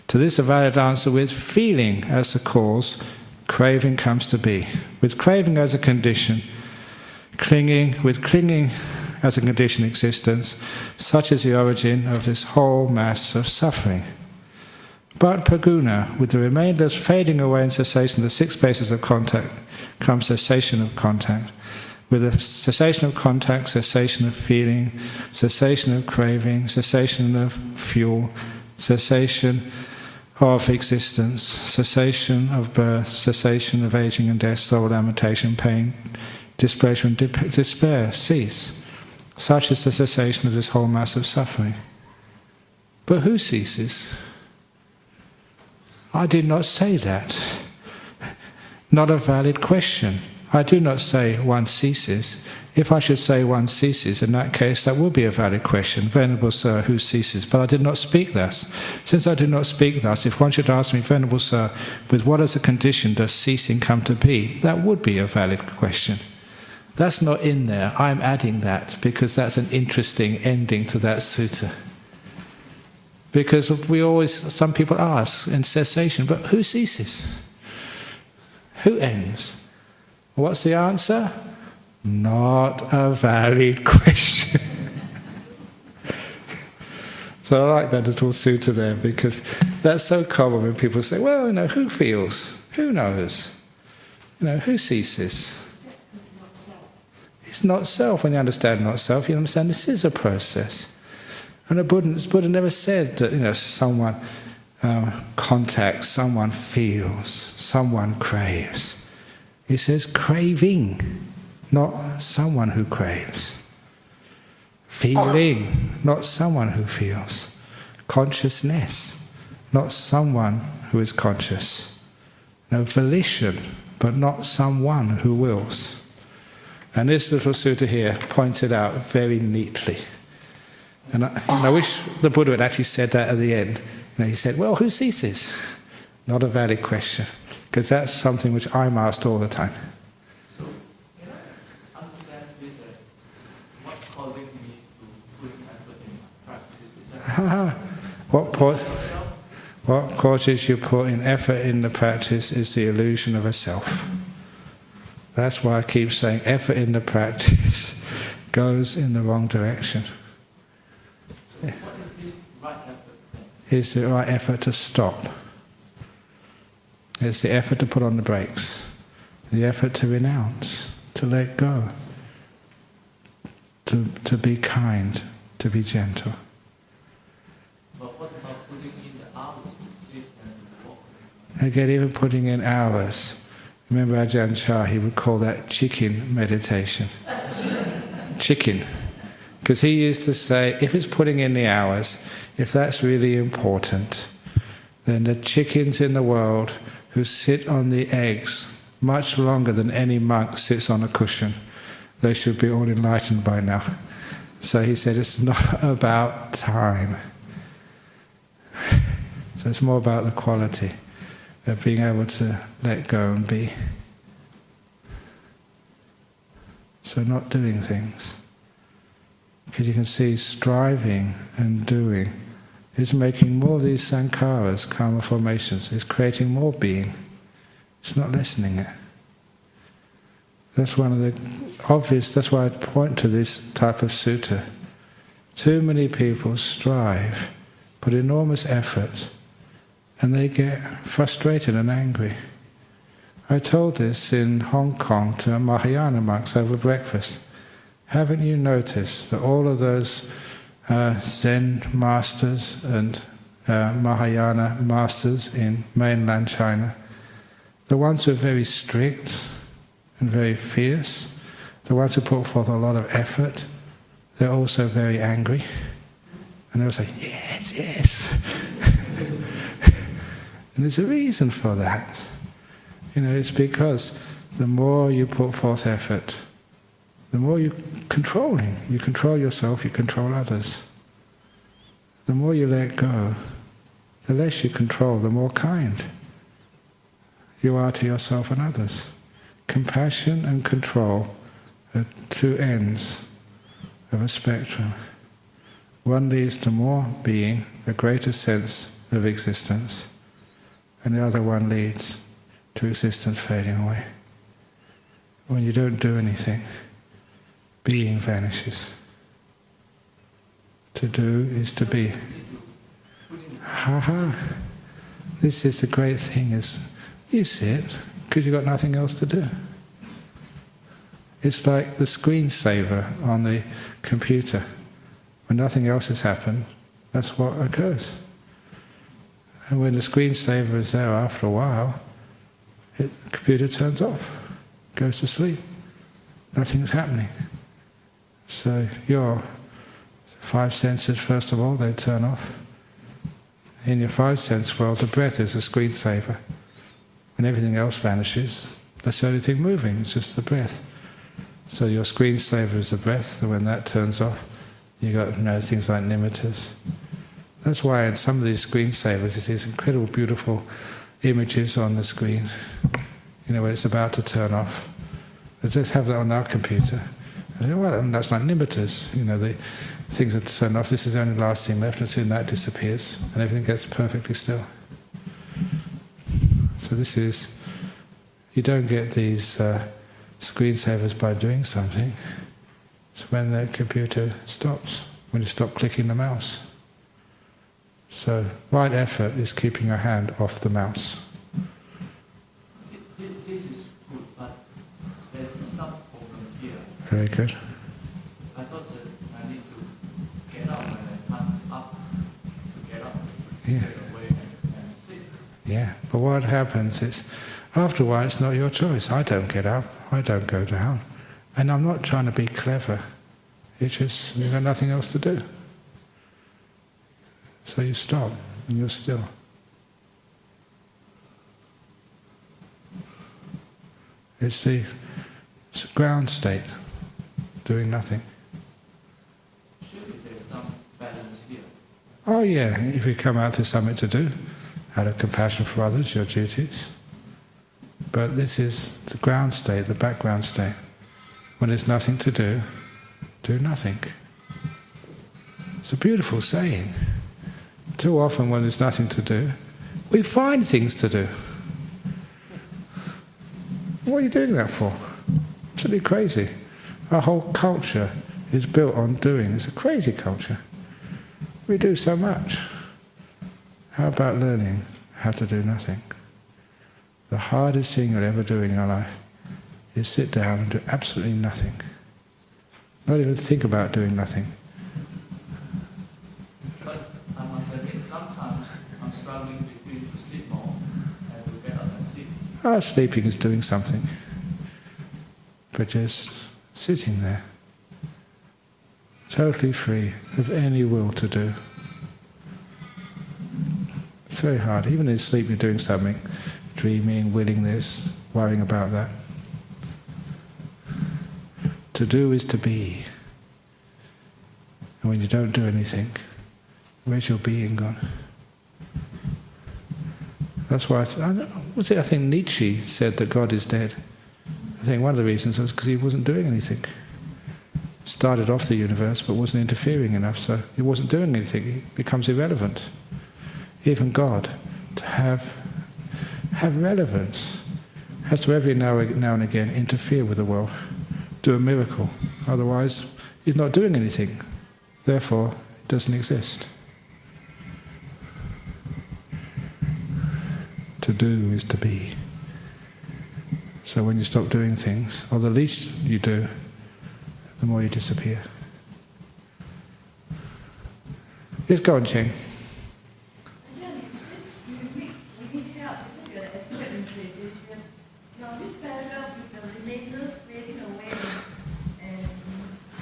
A: To this a valid answer, with feeling as the cause, craving comes to be. With craving as a condition, clinging as a condition existence, such is the origin of this whole mass of suffering. But Phagguna, with the remainders fading away in cessation of the 6 bases of contact, comes cessation of contact. With the cessation of contact, cessation of feeling, cessation of craving, cessation of fuel, cessation of existence, cessation of birth, cessation of aging and death, sorrow, lamentation, pain, desperation, despair cease. Such is the cessation of this whole mass of suffering. But who ceases? I did not say that. Not a valid question. I do not say one ceases. If I should say one ceases, in that case that would be a valid question. Venerable Sir, who ceases? But I did not speak thus. Since I did not speak thus, if one should ask me, Venerable Sir, with what as a condition does ceasing come to be? That would be a valid question. That's not in there. I'm adding that because that's an interesting ending to that sutta. Because some people ask in cessation, but who ceases? Who ends? What's the answer? Not a valid question. So I like that little sutta there because that's so common when people say, well, who feels? Who knows? Who ceases? It's not self. When you understand not self, you understand this is a process. And the Buddha never said that someone contacts, someone feels, someone craves. He says craving, not someone who craves. Feeling, not someone who feels. Consciousness, not someone who is conscious. Volition, but not someone who wills. And this little sutta here points it out very neatly. And I wish the Buddha had actually said that at the end. He said, well, who ceases? Not a valid question. Because that's something which I'm asked all the time.
D: So, can I understand this as what causing me to put effort in my practice?
A: What causes you put in effort in the practice is the illusion of a self. That's why I keep saying effort in the practice goes in the wrong direction.
D: So what is this right effort then?
A: It's the right effort to stop. It's the effort to put on the brakes. The effort to renounce, to let go, to be kind, to be gentle.
D: But what about putting in the hours to sit and focus?
A: Again, even putting in hours. Remember Ajahn Chah, he would call that chicken meditation. Chicken. Because he used to say, if it's putting in the hours, if that's really important, then the chickens in the world who sit on the eggs much longer than any monk sits on a cushion, they should be all enlightened by now. So he said, it's not about time. So it's more about the quality of being able to let go and be. So not doing things. Because you can see striving and doing is making more of these sankharas, karma formations, is creating more being. It's not lessening it. That's one of the obvious, that's why I point to this type of sutta. Too many people strive, put enormous effort, and they get frustrated and angry. I told this in Hong Kong to Mahayana monks over breakfast. Haven't you noticed that all of those Zen masters and Mahayana masters in mainland China, the ones who are very strict and very fierce, the ones who put forth a lot of effort, they're also very angry. And they'll say, yes, yes. And there's a reason for that. It's because the more you put forth effort, the more you're controlling. You control yourself, you control others. The more you let go, the less you control, the more kind you are to yourself and others. Compassion and control are two ends of a spectrum. One leads to more being, a greater sense of existence, and the other one leads to existence fading away. When you don't do anything, being vanishes. To do is to be. This is the great thing, is you sit because you've got nothing else to do. It's like the screensaver on the computer. When nothing else has happened, that's what occurs. And when the screensaver is there after a while, the computer turns off, goes to sleep. Nothing's happening. So your 5 senses, first of all, they turn off. In your 5 sense world, the breath is a screensaver. When everything else vanishes, that's the only thing moving, it's just the breath. So your screensaver is the breath, and when that turns off, you got things like nimittas. That's why in some of these screensavers, there's these incredible, beautiful images on the screen, when it's about to turn off. Let's just have that on our computer. And well, that's like nimittas, the things that turn off, this is the only last thing left, and soon that disappears, and everything gets perfectly still. So this is, you don't get these screensavers by doing something. It's when the computer stops, when you stop clicking the mouse. So right effort is keeping your hand off the mouse.
D: This is good, but there's some problem here.
A: Very good.
D: I thought that I need to get up when the time is up, to get up,
A: Yeah.
D: straight away and sit.
A: Yeah, but what happens is, after a while it's not your choice. I don't get up, I don't go down. And I'm not trying to be clever. It's just, you've got nothing else to do. So you stop, and you're still. It's the ground state, doing nothing.
D: Surely there's some balance here.
A: Oh yeah, if you come out, there's something to do. Out of compassion for others, your duties. But this is the ground state, the background state. When there's nothing to do nothing. It's a beautiful saying. Too often when there's nothing to do, we find things to do. What are you doing that for? Absolutely crazy. Our whole culture is built on doing. It's a crazy culture. We do so much. How about learning how to do nothing? The hardest thing you'll ever do in your life is sit down and do absolutely nothing. Not even think about doing nothing.
D: But I must admit, sometimes I'm struggling to sleep more and to get up and sit.
A: Sleeping is doing something. But just sitting there, totally free of any will to do. It's very hard. Even in sleep you're doing something, dreaming, willing this, worrying about that. To do is to be. And when you don't do anything, where's your being gone? That's why I think Nietzsche said that God is dead. I think one of the reasons was because he wasn't doing anything. Started off the universe but wasn't interfering enough, so he wasn't doing anything. He becomes irrelevant. Even God, to have relevance, has to every now and again interfere with the world, do a miracle. Otherwise, he's not doing anything. Therefore, it doesn't exist. To do is to be. So when you stop doing things, or the least you do, the more you disappear. Yes, go on, Cheng.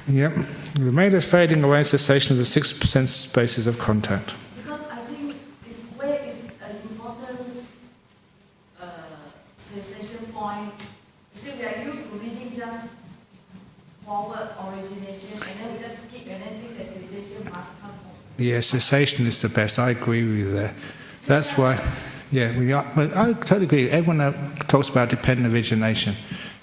A: Yep. Remainless fading away and cessation of the 6% spaces of contact.
B: Because I think it's where is an important cessation point. You see, we are used to reading just forward origination, and then we just skip and then think that cessation must come home.
A: Yeah, cessation is the best. I agree with you there. That's why, I totally agree. Everyone talks about dependent origination,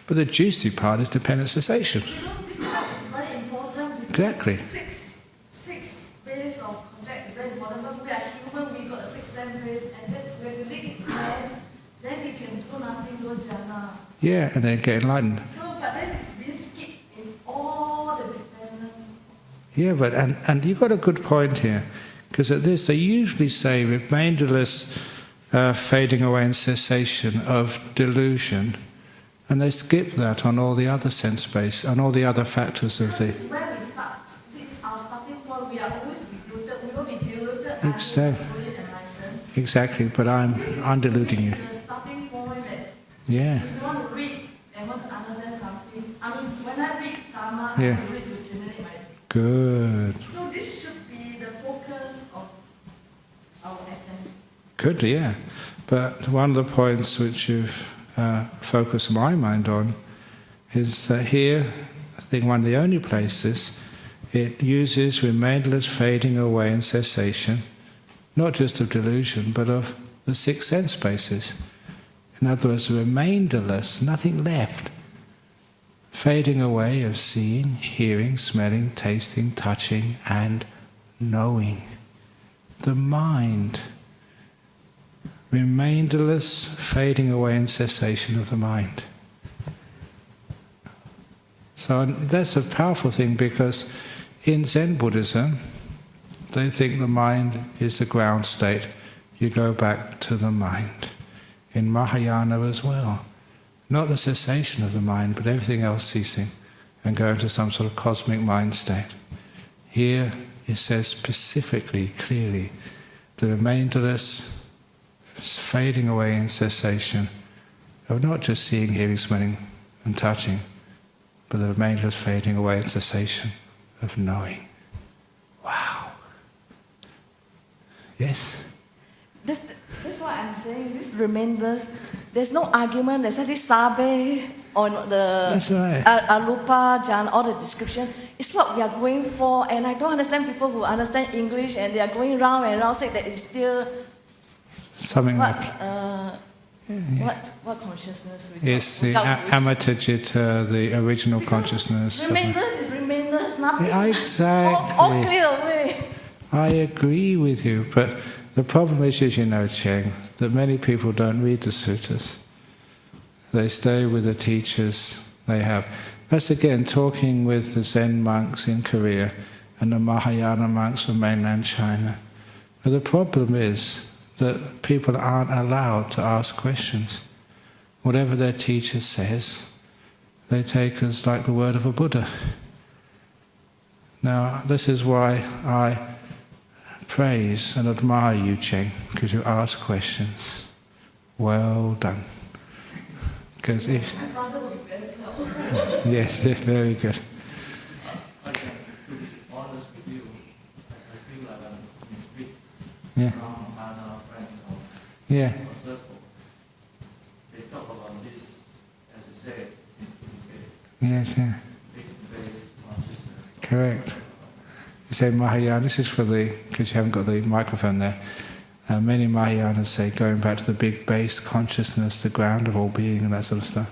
A: but the juicy part is dependent cessation.
B: Because this part is very important.
A: Exactly.
B: Six base of contact is very important. Because we are human, we got a 6 sense base, and that's where the leg rest, then we can do nothing, no jhana.
A: Yeah, and then get enlightened.
B: So, but then it's been skipped in all the dependent.
A: Yeah, but and you got a good point here, because at this they usually say remainderless fading away and cessation of delusion, and they skip that on all the other sense base, on all the other factors of the.
B: This is where we start. This is our starting point. We are always deluded. We will be deluded.
A: Exactly, but I'm deluding you.
B: This is the starting point that
A: Yeah.
B: if you want to read and want to understand something. I mean, when I read Dhamma,
A: Yeah.
B: I read to stimulate my.
A: Good.
B: So this should be the focus of our attention.
A: Good, yeah. But one of the points which you've focused my mind on is that here, I think one of the only places, it uses remainderless fading away and cessation, not just of delusion, but of the 6 sense bases. In other words, remainderless, nothing left. Fading away of seeing, hearing, smelling, tasting, touching, and knowing. The mind. Remainderless fading away and cessation of the mind. So that's a powerful thing, because in Zen Buddhism, they think the mind is the ground state. You go back to the mind. In Mahayana as well. Not the cessation of the mind, but everything else ceasing and going to some sort of cosmic mind state. Here it says specifically, clearly, the remainderless fading away in cessation of not just seeing, hearing, smelling and touching, but the remainderless fading away in cessation of knowing. Wow. Yes?
B: That's why I'm saying this remainders. There's no argument. There's only sabe on the
A: That's right.
B: arupa jhana, all the description. It's what we are going for, and I don't understand people who understand English and they are going round and round saying that it's still
A: Something
B: what
A: like
B: what consciousness.
A: it's the Amattajita, the original consciousness.
B: Remainders is remainders, nothing.
A: Yeah, exactly.
B: All clear away.
A: I agree with you, but the problem is, as you know, Cheng, that many people don't read the suttas. They stay with the teachers they have. That's again talking with the Zen monks in Korea and the Mahayana monks from mainland China. Now, the problem is that people aren't allowed to ask questions. Whatever their teacher says, they take as like the word of a Buddha. Now, this is why I praise and admire you, Cheng, because you ask questions. Well done. Because if yes, very good.
D: Okay, to be honest with you, I feel like I'm in street
A: Yeah,
D: around other friends or
A: yeah,
D: or circle. They talk about this, as you said,
A: yes, yeah.
D: base consciousness.
A: Correct. You say Mahayana. This is for because you haven't got the microphone there. Many Mahayanas say going back to the big base consciousness, the ground of all being, and that sort of stuff.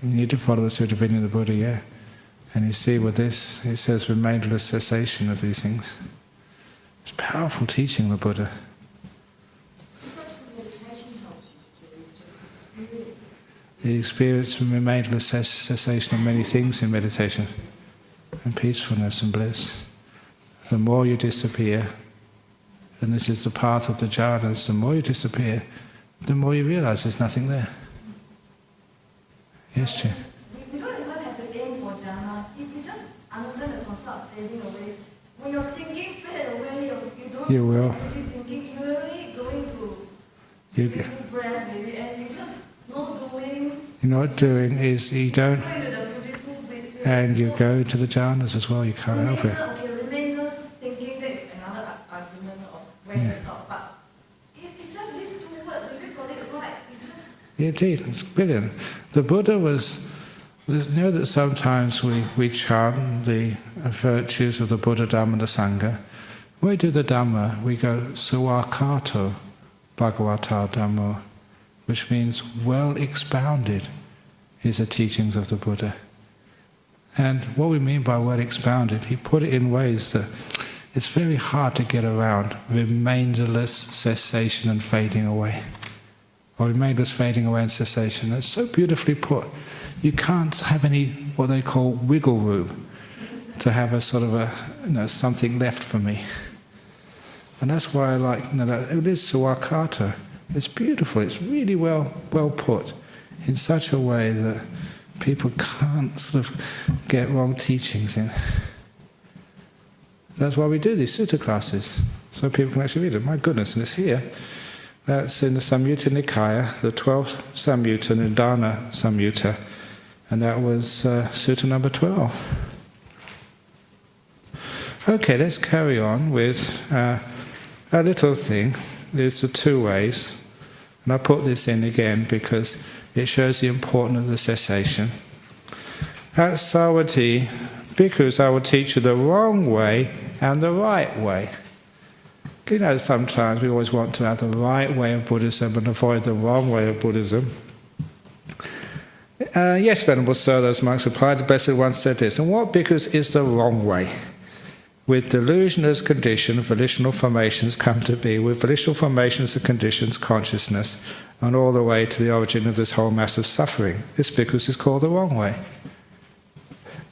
A: You need to follow the Sutta Vinaya of the Buddha, yeah. And you see with this, it says remainderless cessation of these things. It's powerful teaching, the Buddha. The experience from remainderless cessation of many things in meditation, and peacefulness and bliss. The more you disappear, and this is the path of the jhanas, the more you disappear, the more you realize there's nothing there. Yes, Chair.
B: We don't even have to aim for jhana. If we just understand the concept of fading away, when your thinking fade away, you don't
A: You will.
B: start thinking, you're really going to
A: You,
B: take a breath maybe, and you just no doing.
A: you're not doing is you don't, and you go to the jhanas as well, you can't help it.
E: Okay, remainers thinking that's another argument of where you stop, but it's just these two words, if you got it right, it's just...
A: Indeed, it's brilliant. The Buddha was, you know that sometimes we chant the virtues of the Buddha, Dhamma and the Sangha. When we do the Dhamma, we go suwakato bhagavata Dhammo, which means well expounded is the teachings of the Buddha. And what we mean by well expounded, he put it in ways that it's very hard to get around remainderless cessation and fading away. Or remainderless fading away and cessation. That's so beautifully put. You can't have any what they call wiggle room to have a sort of a something left for me. And that's why I like that it is suwakato. It's beautiful. It's really well put in such a way that people can't sort of get wrong teachings in. That's why we do these sutta classes, so people can actually read it. My goodness, and it's here. That's in the Samyutta Nikaya, the 12th Samyutta, Nidanavagga Samyutta, and that was sutta number 12. Okay, let's carry on with a little thing. There's the two ways, and I put this in again because it shows the importance of the cessation. At Savatthi, bhikkhus, I will teach you the wrong way and the right way. You know, sometimes we always want to have the right way of Buddhism and avoid the wrong way of Buddhism. Yes, Venerable Sir, those monks replied, the Blessed One said this, and what bhikkhus is the wrong way? With delusion as condition, volitional formations come to be. With volitional formations and conditions, consciousness, and all the way to the origin of this whole mass of suffering. This bhikkhus is called the wrong way.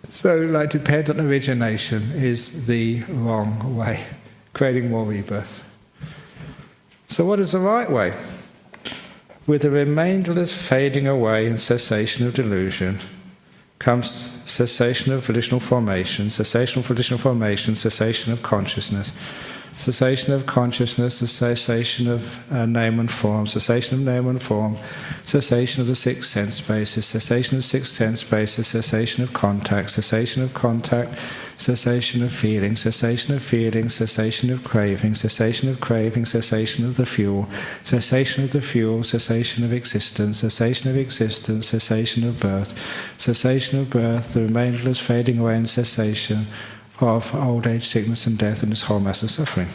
A: So, like dependent origination is the wrong way, creating more rebirth. So what is the right way? With the remainderless fading away and cessation of delusion comes cessation of volitional formation, cessation of volitional formation, cessation of consciousness, cessation of consciousness, the cessation of name and form, cessation of name and form, cessation of the six sense bases, cessation of six sense bases, cessation of contact, cessation of contact, cessation of feeling, cessation of feeling, cessation of craving, cessation of craving, cessation of the fuel, cessation of the fuel, cessation of existence, cessation of existence, cessation of birth, the remainderless fading away and cessation of old age, sickness and death and this whole mass of suffering.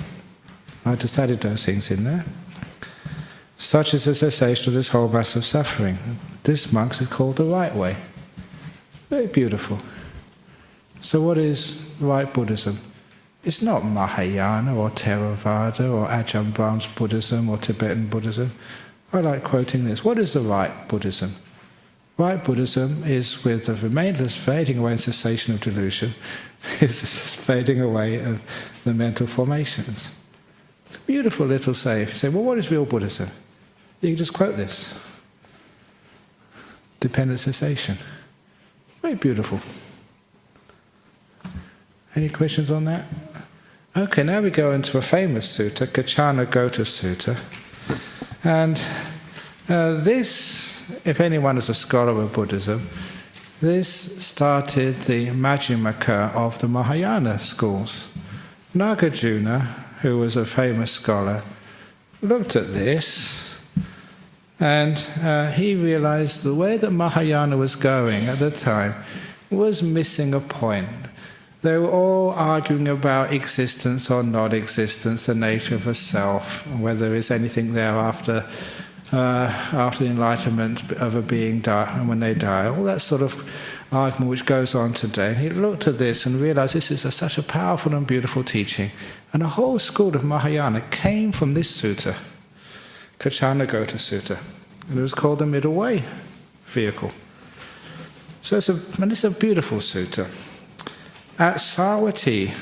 A: I just added those things in there. Such is the cessation of this whole mass of suffering. This, monks, is called the right way. Very beautiful. So what is right Buddhism? It's not Mahayana or Theravada or Ajahn Brahm's Buddhism or Tibetan Buddhism. I like quoting this. What is the right Buddhism? Right Buddhism is with the remainderless fading away and cessation of delusion, is this fading away of the mental formations. It's a beautiful little say. If you say, well, what is real Buddhism? You can just quote this. Dependent cessation. Very beautiful. Any questions on that? Okay, now we go into a famous sutta, Kaccanagotta Sutta. And this, if anyone is a scholar of Buddhism, this started the Majjhimaka of the Mahayana schools. Nagarjuna, who was a famous scholar, looked at this and he realized the way that Mahayana was going at the time was missing a point. They were all arguing about existence or non-existence, the nature of a self, whether there is anything there after the enlightenment of a being die, and when they die, all that sort of argument which goes on today. And he looked at this and realized this is such a powerful and beautiful teaching. And the whole school of Mahayana came from this sutta, Kaccanagotta Sutta. And it was called the Middle Way vehicle. So it's a beautiful sutta. At Savatthi,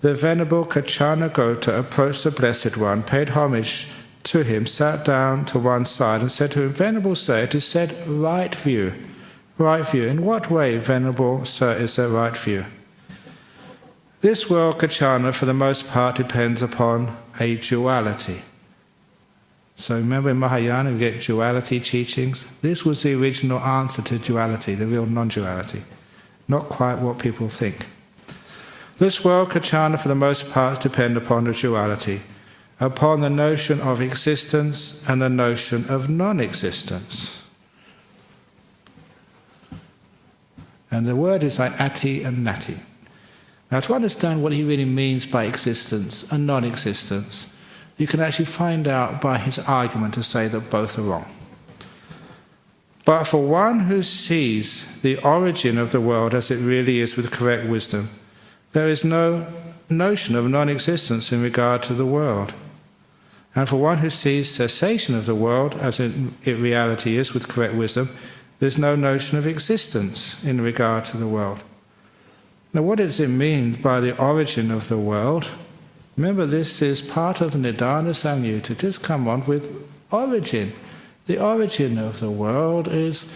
A: the Venerable Kaccanagotta approached the Blessed One, paid homage to him, sat down to one side and said to him, Venerable Sir, it is said right view. Right view. In what way, Venerable Sir, is there right view? This world, Kaccana, for the most part depends upon a duality. So remember in Mahayana we get duality teachings. This was the original answer to duality, the real non-duality. Not quite what people think. This world, Kaccana, for the most part, depend upon the duality, upon the notion of existence and the notion of non-existence. And the word is like ati and nati. Now to understand what he really means by existence and non-existence, you can actually find out by his argument to say that both are wrong. But for one who sees the origin of the world as it really is with correct wisdom, there is no notion of non-existence in regard to the world. And for one who sees cessation of the world as it reality is with correct wisdom, there's no notion of existence in regard to the world. Now what does it mean by the origin of the world? Remember, this is part of the Nidana Samyutta. Just come on with origin. The origin of the world is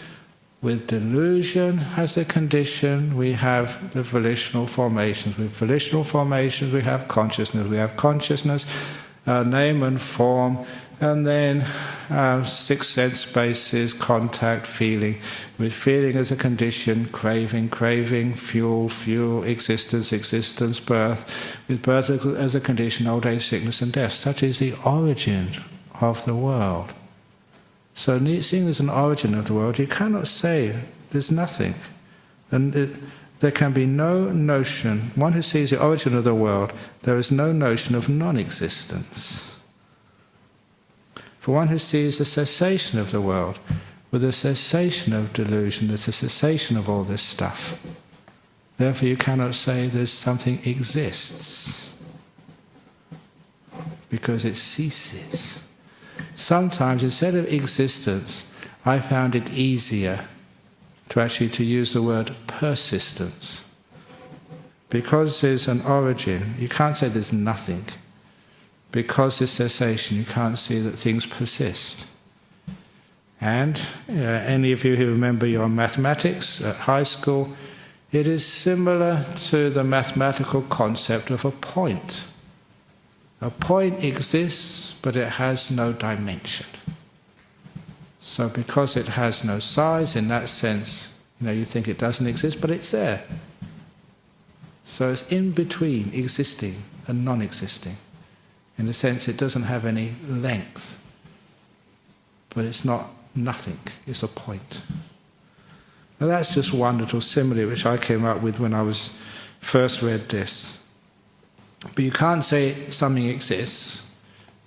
A: with delusion as a condition. We have the volitional formations. With volitional formations we have consciousness. We have consciousness, name and form, and then six sense bases, contact, feeling. With feeling as a condition, craving, fuel, existence, birth. With birth as a condition, old age, sickness and death. Such is the origin of the world. So seeing there's an origin of the world, you cannot say there's nothing. And there can be no notion, one who sees the origin of the world, there is no notion of non-existence. For one who sees the cessation of the world, with the cessation of delusion, there's a cessation of all this stuff. Therefore you cannot say there's something exists, because it ceases. Sometimes instead of existence, I found it easier to use the word persistence. Because there's an origin, you can't say there's nothing. Because there's cessation, you can't see that things persist. And any of you who remember your mathematics at high school, it is similar to the mathematical concept of a point. A point exists, but it has no dimension. So because it has no size, in that sense, you think it doesn't exist, but it's there. So it's in between existing and non-existing. In the sense it doesn't have any length. But it's not nothing, it's a point. Now that's just one little simile which I came up with when I was first read this. But you can't say something exists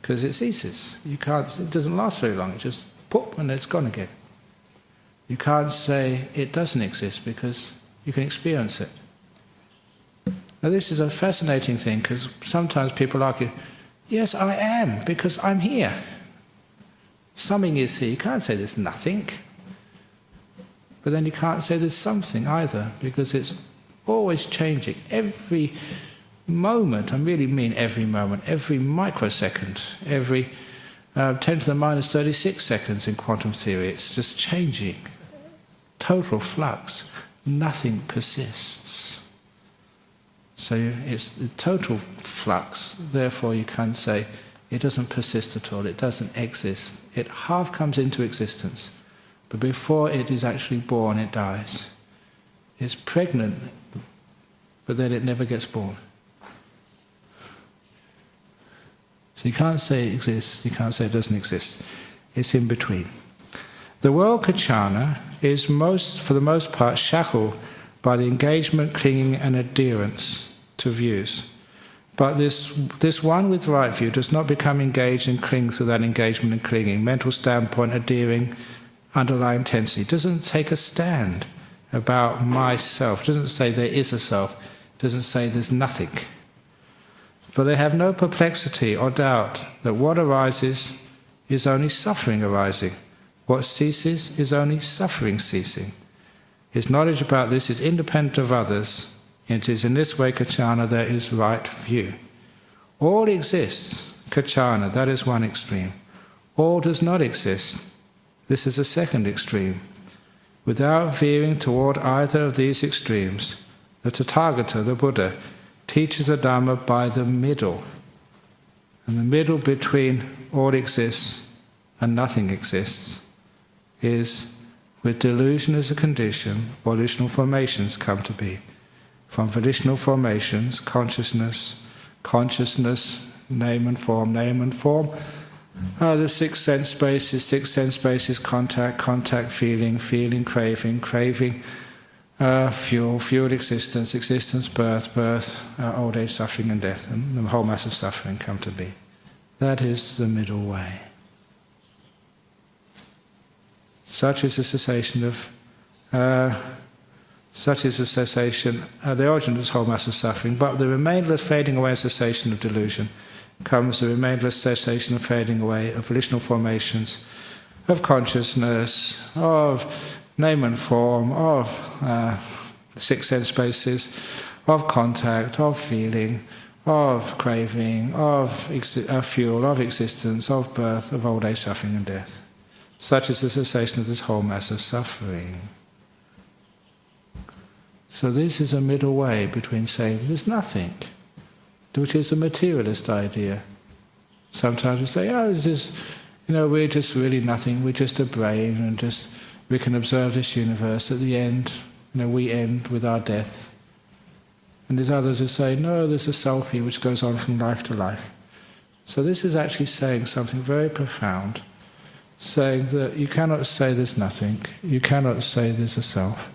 A: because it ceases. It doesn't last very long, it just pop and it's gone again. You can't say it doesn't exist because you can experience it. Now this is a fascinating thing because sometimes people argue, yes, I am because I'm here. Something is here. You can't say there's nothing. But then you can't say there's something either because it's always changing. Every moment, I really mean every moment, every microsecond, every 10 to the minus 36 seconds in quantum theory, it's just changing. Total flux. Nothing persists. So it's the total flux, therefore you can say it doesn't persist at all, it doesn't exist. It half comes into existence, but before it is actually born, it dies. It's pregnant, but then it never gets born. So you can't say it exists, you can't say it doesn't exist. It's in between. The world Kaccana is for the most part shackled by the engagement, clinging and adherence to views. But this one with right view does not become engaged and cling through that engagement and clinging, mental standpoint, adhering, underlying intensity. It doesn't take a stand about myself. It doesn't say there is a self. It doesn't say there's nothing. But they have no perplexity or doubt that what arises is only suffering arising. What ceases is only suffering ceasing. His knowledge about this is independent of others. It is in this way, Kaccana, there is right view. All exists, Kaccana, that is one extreme. All does not exist, this is a second extreme. Without veering toward either of these extremes, the Tathagata, the Buddha, teaches the Dhamma by the middle. And the middle between all exists and nothing exists, is with delusion as a condition, volitional formations come to be. From volitional formations, consciousness, name and form, the six sense spaces, contact, feeling, craving, fuel, existence, birth, old age, suffering and death, and the whole mass of suffering come to be. That is the middle way. Such is the cessation of, the origin of this whole mass of suffering, but the remainless fading away and cessation of delusion comes the remainless cessation and fading away of volitional formations, of consciousness, of name and form, of six sense spaces, of contact, of feeling, of craving, of fuel, of existence, of birth, of old age, suffering and death. Such is the cessation of this whole mass of suffering. So this is a middle way between saying there's nothing, which is a materialist idea. Sometimes we say, it's just, we're just really nothing, we're just a brain, and we can observe this universe. At the end, we end with our death. And there's others who say, no, there's a self here which goes on from life to life. So this is actually saying something very profound, saying that you cannot say there's nothing, you cannot say there's a self.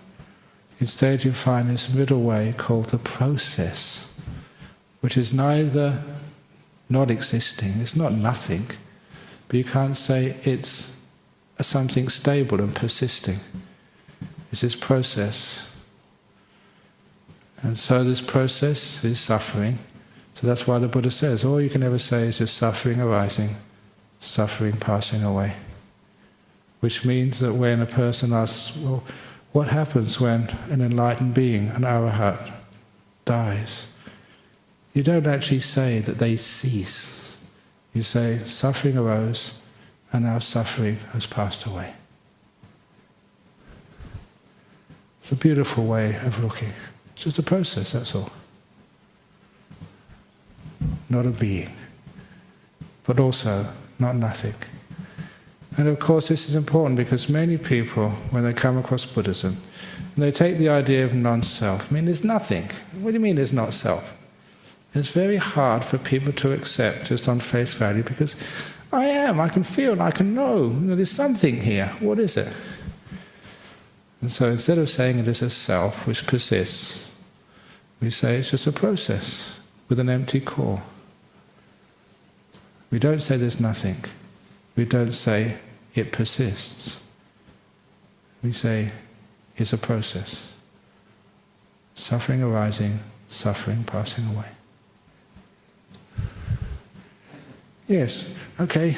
A: Instead you find this middle way called the process, which is neither not existing, it's not nothing, but you can't say it's something stable and persisting. It's this process. And so this process is suffering. So that's why the Buddha says, all you can ever say is just suffering arising, suffering passing away. Which means that when a person asks, well, what happens when an enlightened being, an arahat, dies? You don't actually say that they cease. You say, suffering arose, and now suffering has passed away. It's a beautiful way of looking. It's just a process, that's all. Not a being, but also not nothing. And of course this is important because many people, when they come across Buddhism, they take the idea of non-self. There's nothing. What do you mean there's not self? It's very hard for people to accept just on face value because I can feel, I can know, there's something here. What is it? And so instead of saying it is a self which persists, we say it's just a process with an empty core. We don't say there's nothing. We don't say it persists. We say it's a process. Suffering arising, suffering passing away. Yes, okay.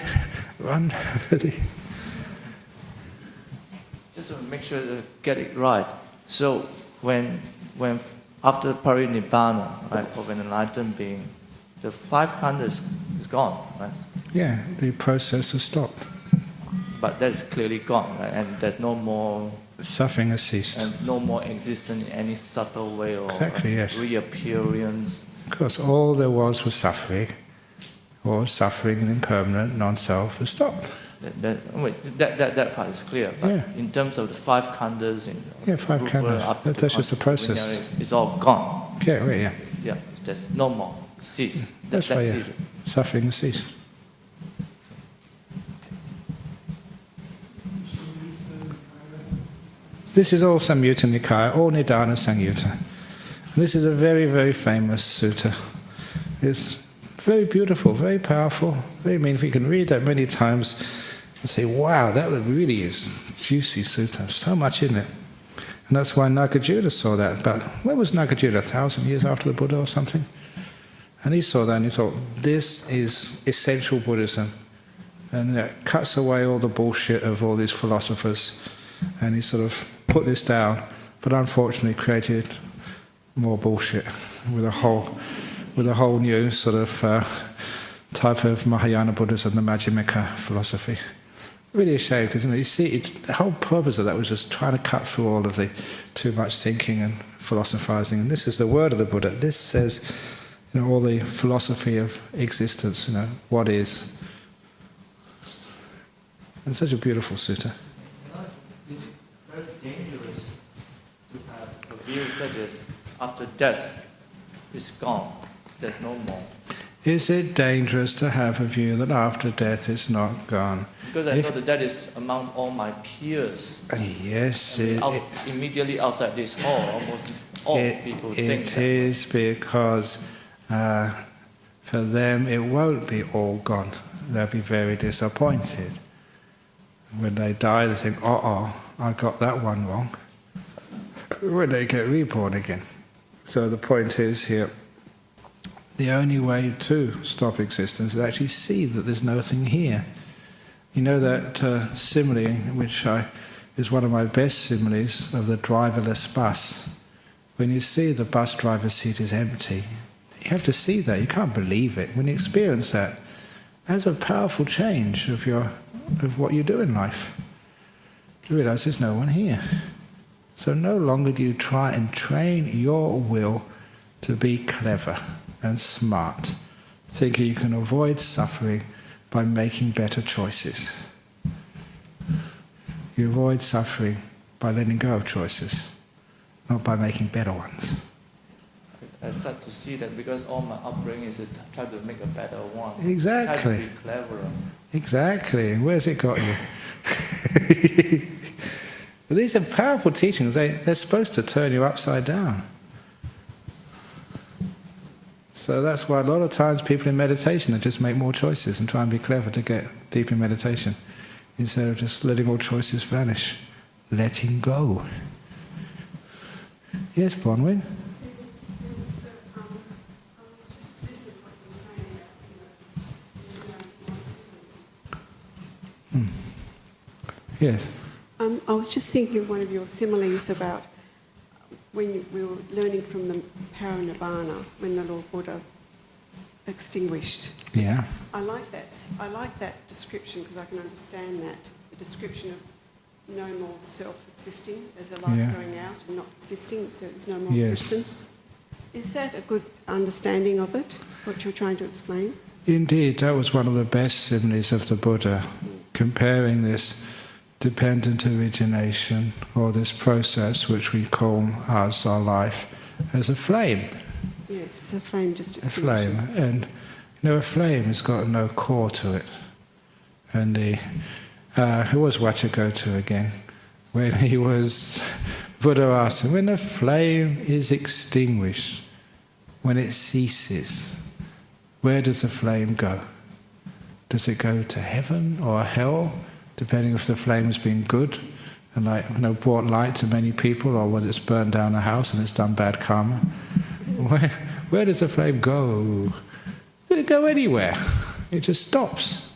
A: Run.
D: Just to make sure to get it right. So when after parinibbana, right, of an enlightened being, the five khandhas is gone, right?
A: Yeah, the process has stopped.
D: But that's clearly gone, right? And there's no more
A: suffering has ceased.
D: And no more existence in any subtle way or
A: exactly, yes.
D: reappearance.
A: Of course, all there was suffering, or suffering and impermanent, non-self has stopped.
D: That part is clear. But
A: yeah.
D: In terms of the five khandhas,
A: five khandhas. That's just the process.
D: It's all gone.
A: Yeah, right, yeah.
D: Yeah, there's no more. Cease.
A: That's right, yeah.
D: Ceases.
A: Suffering has ceased. This is all Samyutta Nikaya, all Nidana Samyutta. And this is a very, very famous sutta. It's very beautiful, very powerful, very meaningful. You can read that many times and say, wow, that really is juicy sutta, so much in it. And that's why Nagarjuna saw that. But when was Nagarjuna? 1,000 years after the Buddha or something? And he saw that and he thought, this is essential Buddhism. And it cuts away all the bullshit of all these philosophers. And he sort of put this down, but unfortunately created more bullshit with a whole new sort of type of Mahayana Buddhism, the Majjhimika philosophy. Really a shame, because you see, the whole purpose of that was just trying to cut through all of the too much thinking and philosophizing. And this is the word of the Buddha. This says, all the philosophy of existence. What is. It's such a beautiful sutta.
D: Is it very dangerous to have a view such as after death is gone, there's no more?
A: Is it dangerous to have a view that after death is not gone?
D: Because I thought that is among all my peers.
A: Yes,
D: Immediately outside this hall, almost all people think
A: it
D: that.
A: is because for them it won't be all gone. They'll be very disappointed. When they die, they think, I got that one wrong. When they get reborn again. So the point is here, the only way to stop existence is actually see that there's nothing here. You know that simile, which is one of my best similes, of the driverless bus. When you see the bus driver's seat is empty, you have to see that. You can't believe it. When you experience that, that's a powerful change of what you do in life. You realise there's no one here. So no longer do you try and train your will to be clever and smart, thinking you can avoid suffering by making better choices. You avoid suffering by letting go of choices, not by making better ones.
D: I start to see that because all my upbringing is to try to make a better one.
A: Exactly.
D: Try to be cleverer.
A: Exactly. Where's it got you? These are powerful teachings. They're supposed to turn you upside down. So that's why a lot of times people in meditation, they just make more choices and try and be clever to get deep in meditation, instead of just letting all choices vanish. Letting go. Yes, Bronwyn? Yes.
F: I was just thinking of one of your similes about when we were learning from the Parinirvana, when the Lord Buddha extinguished.
A: Yeah.
F: I like that description because I can understand that, the description of no more self-existing. There's a life going out and not existing, so there's no more existence. Is that a good understanding of it, what you're trying to explain?
A: Indeed, that was one of the best similes of the Buddha, comparing this dependent origination, or this process which we call us, our life, as a flame.
F: Yes, a flame just
A: a flame. And a flame has got no core to it. And it was Kaccanagotta again, when he was, Buddha asked him, when a flame is extinguished, when it ceases, where does the flame go? Does it go to heaven or hell, depending if the flame has been good and brought light to many people, or whether it's burned down a house and it's done bad karma? Where does the flame go? Does it go anywhere? It just stops.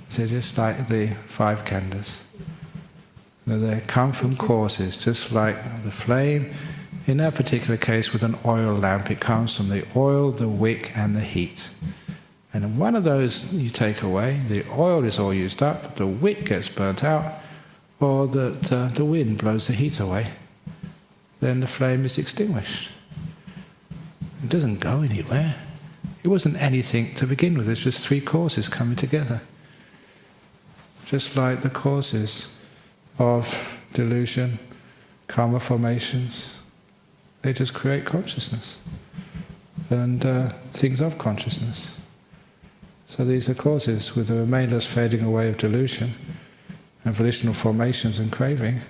A: So just like the 5 khandhas. They come from causes, just like the flame. In that particular case, with an oil lamp, it comes from the oil, the wick, and the heat. And one of those you take away, the oil is all used up, the wick gets burnt out, or the wind blows the heat away, then the flame is extinguished. It doesn't go anywhere. It wasn't anything to begin with, it's just 3 causes coming together. Just like the causes of delusion, karma formations, they just create consciousness and things of consciousness. So these are causes, with the remainless fading away of delusion and volitional formations and craving.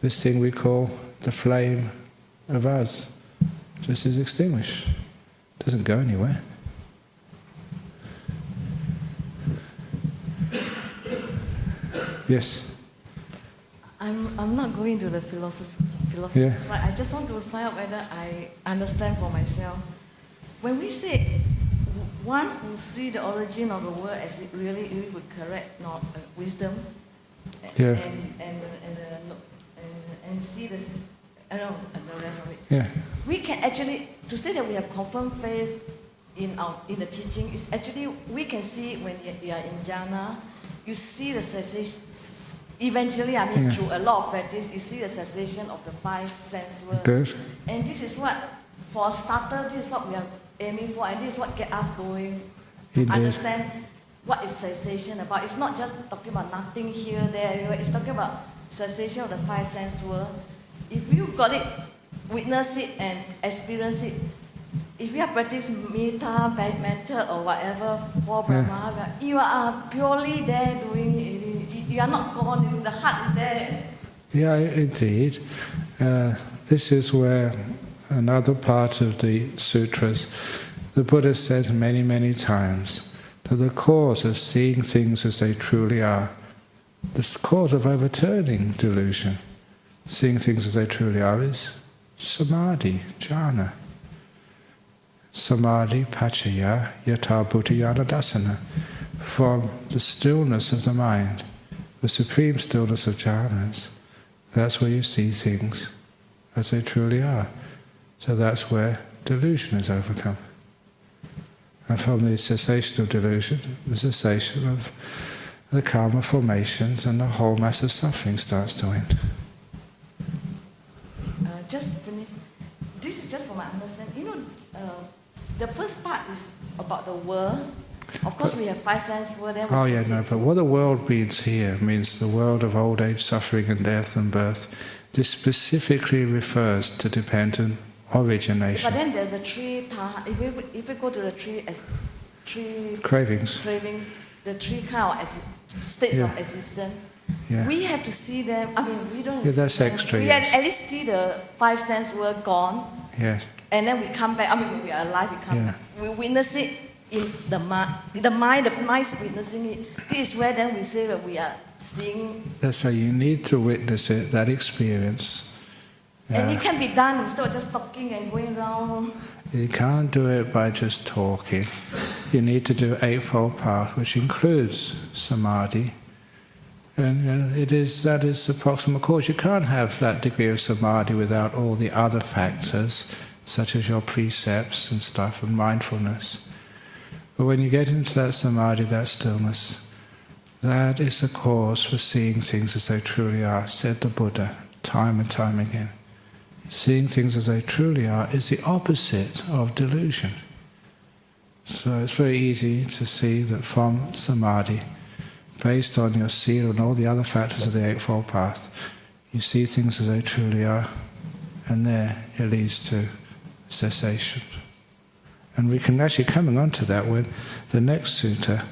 A: This thing we call the flame of us just is extinguished. It doesn't go anywhere. Yes?
B: I'm not going to the philosophy
A: Yeah.
B: side. I just want to find out whether I understand for myself. When we say one who see the origin of the world as it really is with correct wisdom,
A: Yeah.
B: and see this, and the rest of it.
A: Yeah.
B: We can actually, to say that we have confirmed faith in the teaching, is actually we can see when you are in jhana, you see the cessation. Eventually, through a lot of practice, you see the cessation of the 5 sense worlds.
A: Good.
B: And this is what, for a starter, this is what we are aiming for, and this is what gets us going to
A: Indeed.
B: understand what is cessation about. It's not just talking about nothing here, there, everywhere. It's talking about cessation of the five sense world. If you got it, witness it and experience it, if you have practiced metta, method or whatever, for Brahma, you are purely there doing it. You are not gone, the heart is there.
A: Yeah, indeed. This is where another part of the sutras, the Buddha said many, many times, that the cause of seeing things as they truly are, the cause of overturning delusion, seeing things as they truly are, is samadhi, jhana. Samadhi pachaya yata bhutayana dasana. From the stillness of the mind, the supreme stillness of jhanas, that's where you see things as they truly are. So that's where delusion is overcome. And from the cessation of delusion, the cessation of the karma formations and the whole mass of suffering starts to end.
B: Just finish. This is just for my understanding. You know, the first part is about the world. Of course, we have five sense world.
A: But what the world means here means the world of old age, suffering and death and birth. This specifically refers to dependent origination.
B: But then the three, if we go to the three
A: cravings,
B: the three kind of states of existence, we have to see them. I mean, we don't.
A: Yeah, that's extra.
B: We at least see the five sense world gone.
A: Yes.
B: And then we come back. I mean, when we are alive, we come back. We witness it in the mind. The mind is witnessing it. This is where then we say that we are seeing.
A: That's how you need to witness it, that experience.
B: And it can be done instead of just talking and going around.
A: You can't do it by just talking. You need to do Eightfold Path, which includes samadhi. And that is the proximate cause. You can't have that degree of samadhi without all the other factors, such as your precepts and stuff, and mindfulness. But when you get into that samadhi, that stillness, that is the cause for seeing things as they truly are, said the Buddha time and time again. Seeing things as they truly are is the opposite of delusion. So it's very easy to see that from samadhi, based on your sila and all the other factors of the Eightfold Path, you see things as they truly are, and there it leads to cessation. And we can actually, coming on to that, when the next sutta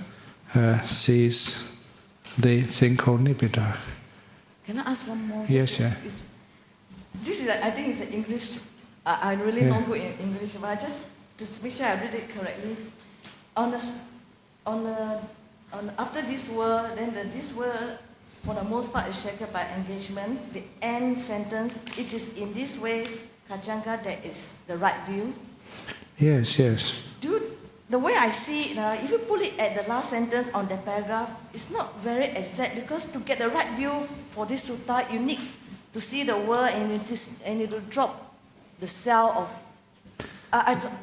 A: sees the thing called nibbida.
B: Can I ask one more?
A: Yes, yeah.
B: This is, I think it's an English, I really not good in English, but just to make sure I read it correctly. After this word, then this word, for the most part, is shaped by engagement. The end sentence, it is in this way, Kaccanagotta, that is the right view.
A: Yes, yes.
B: The way I see it, if you put it at the last sentence on the paragraph, it's not very exact, because to get the right view for this sutta, you need to see the word and to drop the cell of.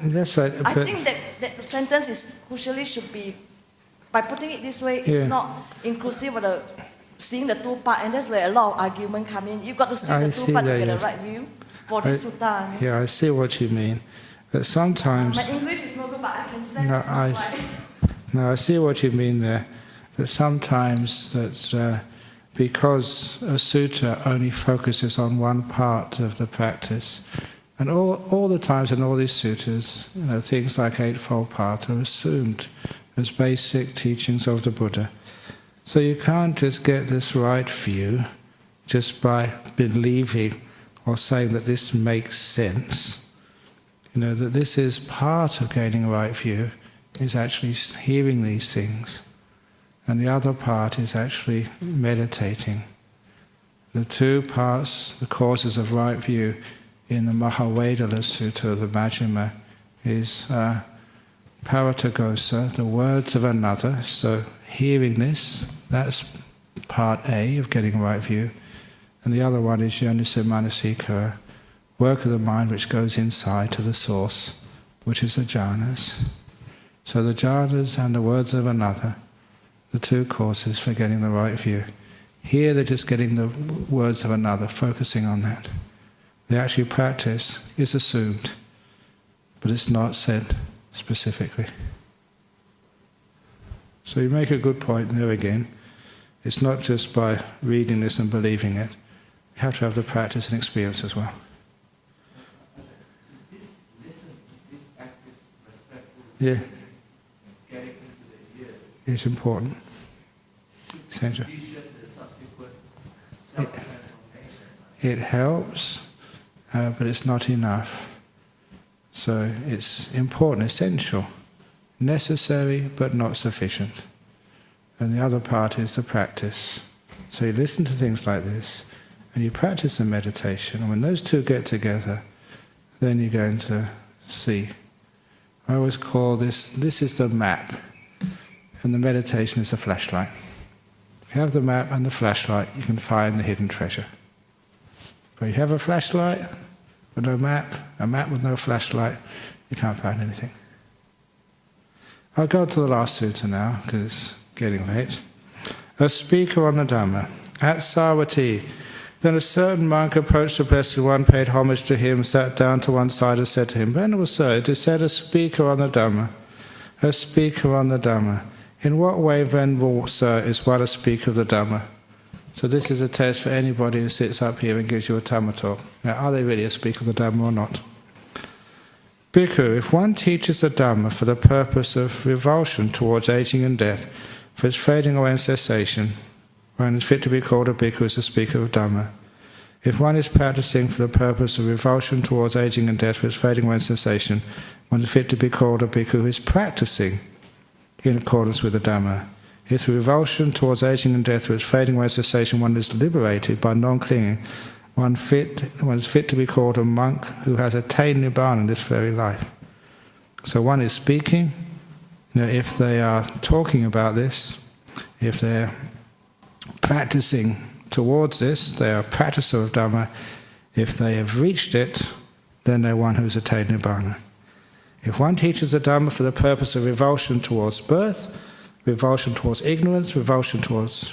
A: That's right.
B: I think that sentence is crucially should be, by putting it this way, it's not inclusive of seeing the two part, and that's where a lot of argument come in. You've got to see the two part to get the right view for this sutta.
A: Yeah, I see what you mean. But sometimes...
B: My English is not good, but I can sense
A: I see what you mean there. That sometimes because a sutta only focuses on one part of the practice, and all the times in all these suttas, things like Eightfold Path are assumed as basic teachings of the Buddha. So you can't just get this right view just by believing or saying that this makes sense. That this is part of gaining a right view, is actually hearing these things. And the other part is actually meditating. The two parts, the causes of right view in the Mahavedala Sutta, the Majjhima, is Paratagosa, the words of another. So hearing this, that's part A of getting a right view. And the other one is Yoniso Manasikara, work of the mind which goes inside to the source, which is the jhanas. So the jhanas and the words of another, the two causes for getting the right view. Here they're just getting the words of another, focusing on that. The actual practice is assumed, but it's not said specifically. So you make a good point there again. It's not just by reading this and believing it. You have to have the practice and experience as well.
D: This active, respectful,
A: Yeah,
D: getting into the ear,
A: it's important. Essential.
D: condition the subsequent self-transformation.
A: It helps, but it's not enough. So it's important, essential, necessary but not sufficient. And the other part is the practice. So you listen to things like this, and you practice the meditation, and when those two get together, then you're going to see. I always call this is the map, and the meditation is the flashlight. If you have the map and the flashlight, you can find the hidden treasure. But you have a flashlight with no map, a map with no flashlight, you can't find anything. I'll go to the last sutta now, because it's getting late. A speaker on the Dhamma. At Savatthi, then a certain monk approached the Blessed One, paid homage to him, sat down to one side and said to him, Venerable Sir, it is said a speaker on the Dhamma. A speaker on the Dhamma. In what way, Venerable Sir, is one a speaker of the Dhamma? So this is a test for anybody who sits up here and gives you a Dhamma talk. Now, are they really a speaker of the Dhamma or not? Bhikkhu, if one teaches the Dhamma for the purpose of revulsion towards aging and death, for its fading away and cessation, one is fit to be called a bhikkhu as a speaker of Dhamma. If one is practicing for the purpose of revulsion towards aging and death, for its fading away and cessation, one is fit to be called a bhikkhu who is practicing in accordance with the Dhamma. If through revulsion towards aging and death, through its fading away and cessation, one is liberated by non-clinging, one is fit to be called a monk who has attained Nibbana in this very life. So one is speaking. If they are talking about this, if they're practicing towards this, they are a practicer of Dhamma. If they have reached it, then they're one who's attained Nibbana. If one teaches the Dhamma for the purpose of revulsion towards birth, revulsion towards ignorance, revulsion towards...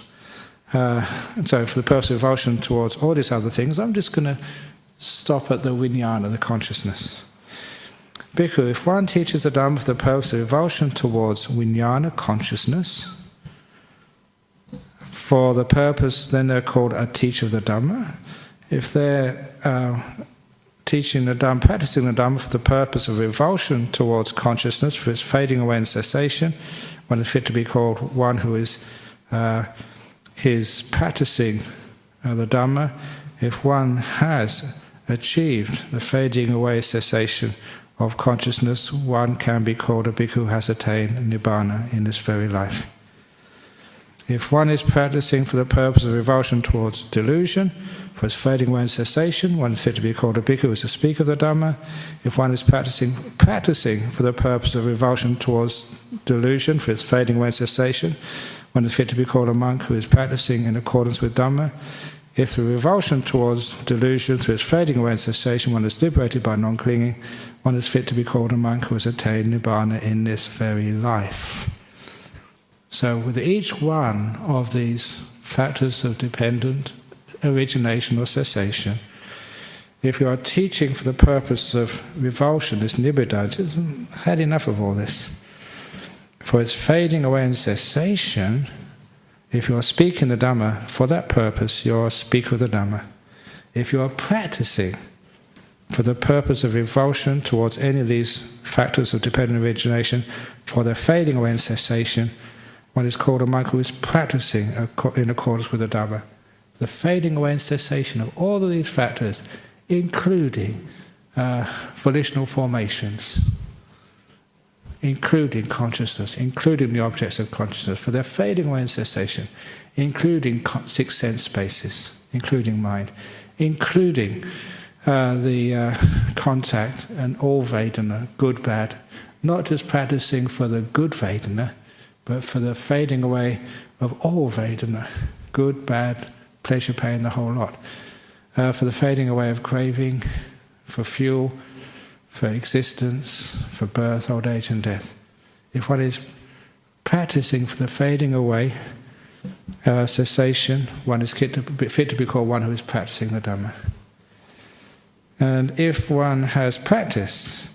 A: for the purpose of revulsion towards all these other things, I'm just going to stop at the vijnana, the consciousness. Bhikkhu, if one teaches the Dhamma for the purpose of revulsion towards vijnana, consciousness, for the purpose, then they're called a teacher of the Dhamma. If they're teaching the Dhamma, practicing the Dhamma for the purpose of revulsion towards consciousness, for its fading away and cessation, one is fit to be called one who is practicing the Dhamma. If one has achieved the fading away cessation of consciousness, one can be called a bhikkhu who has attained Nibbana in this very life. If one is practicing for the purpose of revulsion towards delusion, for its fading away and cessation, one is fit to be called a bhikkhu who is a speaker of the Dhamma. If one is practicing for the purpose of revulsion towards delusion, for its fading away and cessation, one is fit to be called a monk who is practicing in accordance with Dhamma. If through revulsion towards delusion, through its fading away and cessation, one is liberated by non-clinging, one is fit to be called a monk who has attained Nibbana in this very life. So with each one of these factors of dependent origination or cessation, if you are teaching for the purpose of revulsion, this nibbida, just had enough of all this. For its fading away and cessation, if you are speaking the Dhamma for that purpose, you are a speaker of the Dhamma. If you are practicing for the purpose of revulsion towards any of these factors of dependent origination, for their fading away and cessation, one is called a monk who is practicing in accordance with the Dhamma. The fading away and cessation of all of these factors, including volitional formations, including consciousness, including the objects of consciousness, for their fading away and cessation, including six sense spaces, including mind, including the contact and all Vedana, good, bad, not just practicing for the good Vedana, but for the fading away of all Vedana, good, bad, pleasure, pain, the whole lot, for the fading away of craving, for fuel, for existence, for birth, old age and death. If one is practicing for the fading away, cessation, one is fit to be called one who is practicing the Dhamma. And if one has practiced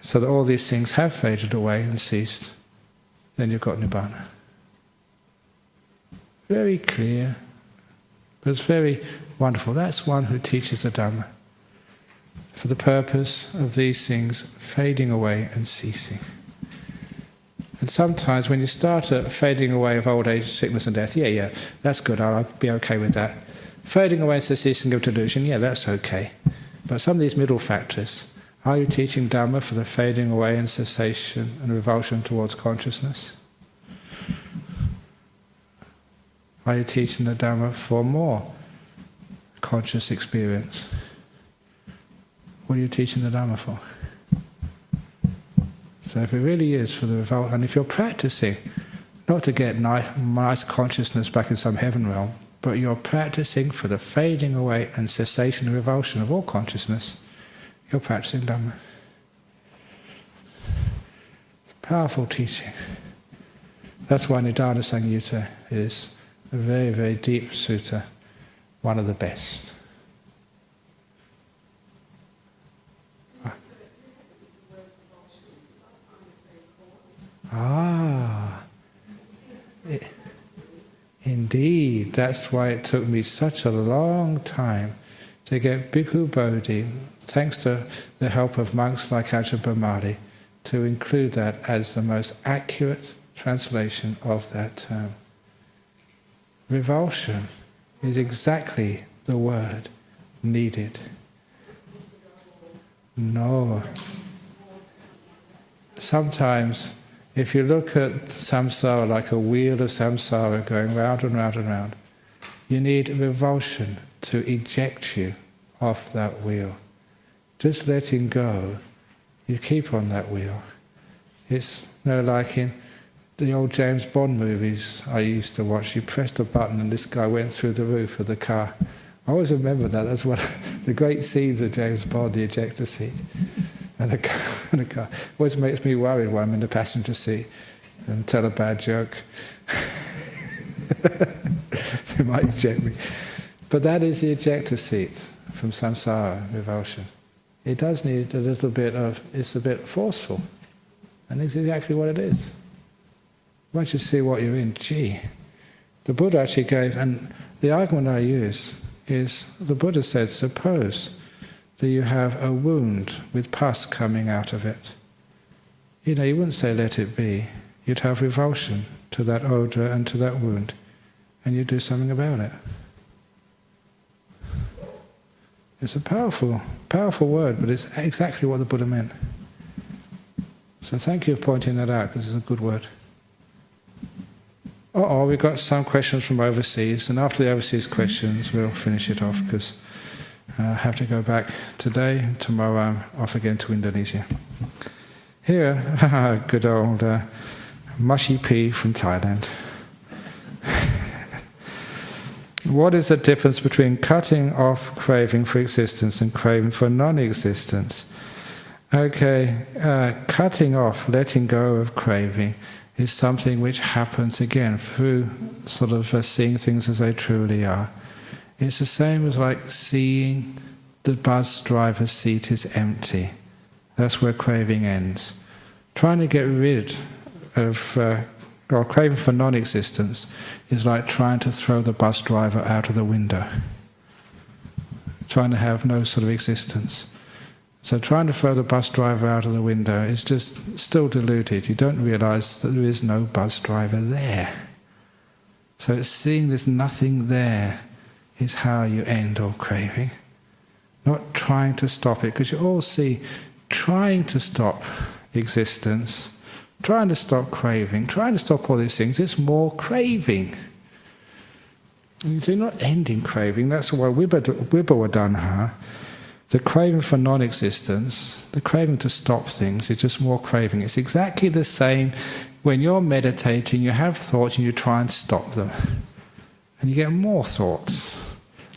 A: so that all these things have faded away and ceased, then you've got Nibbana. Very clear, but it's very wonderful. That's one who teaches the Dhamma for the purpose of these things fading away and ceasing. And sometimes when you start a fading away of old age, sickness and death, yeah, that's good, I'll be okay with that. Fading away is the ceasing of delusion, yeah, that's okay. But some of these middle factors, are you teaching Dhamma for the fading away and cessation and revulsion towards consciousness? Are you teaching the Dhamma for more conscious experience? What are you teaching the Dhamma for? So if it really is for the revolt, and if you're practicing, not to get nice consciousness back in some heaven realm, but you're practicing for the fading away and cessation and revulsion of all consciousness, you're practicing Dhamma. It's powerful teaching. That's why Nidanavagga Samyutta is a very, very deep sutta, one of the best. Indeed, that's why it took me such a long time to get Bhikkhu Bodhi, thanks to the help of monks like Ajahn Brahm, to include that as the most accurate translation of that term. Revulsion is exactly the word needed. No. Sometimes, if you look at samsara like a wheel of samsara going round and round and round, you need revulsion to eject you off that wheel. Just letting go, you keep on that wheel. It's like in the old James Bond movies I used to watch. You pressed a button and this guy went through the roof of the car. I always remember that. That's one of the great scenes of James Bond, the ejector seat. And the car always makes me worried when I'm in the passenger seat and tell a bad joke. They might eject me. But that is the ejector seat from samsara, revulsion. It does need a little bit of, it's a bit forceful. And it's exactly what it is. Once you see what you're in, the Buddha actually gave, and the argument I use is, the Buddha said, suppose that you have a wound with pus coming out of it. You wouldn't say let it be. You'd have revulsion to that odour and to that wound, and you'd do something about it. It's a powerful, powerful word, but it's exactly what the Buddha meant. So thank you for pointing that out, because it's a good word. We've got some questions from overseas, and after the overseas questions we'll finish it off, because I have to go back today. Tomorrow I'm off again to Indonesia. Here, good old Mushy P from Thailand. What is the difference between cutting off craving for existence and craving for non-existence? Okay, cutting off, letting go of craving is something which happens again through sort of seeing things as they truly are. It's the same as like seeing the bus driver's seat is empty. That's where craving ends. Trying to get rid of, or craving for non-existence is like trying to throw the bus driver out of the window. Trying to have no sort of existence. So trying to throw the bus driver out of the window is just still deluded. You don't realize that there is no bus driver there. So it's seeing there's nothing there is how you end all craving. Not trying to stop it, because you all see trying to stop existence, trying to stop craving, trying to stop all these things, it's more craving. And you see, not ending craving, that's why Vibhavandanha, the craving for non-existence, the craving to stop things, is just more craving. It's exactly the same when you're meditating, you have thoughts and you try and stop them. And you get more thoughts.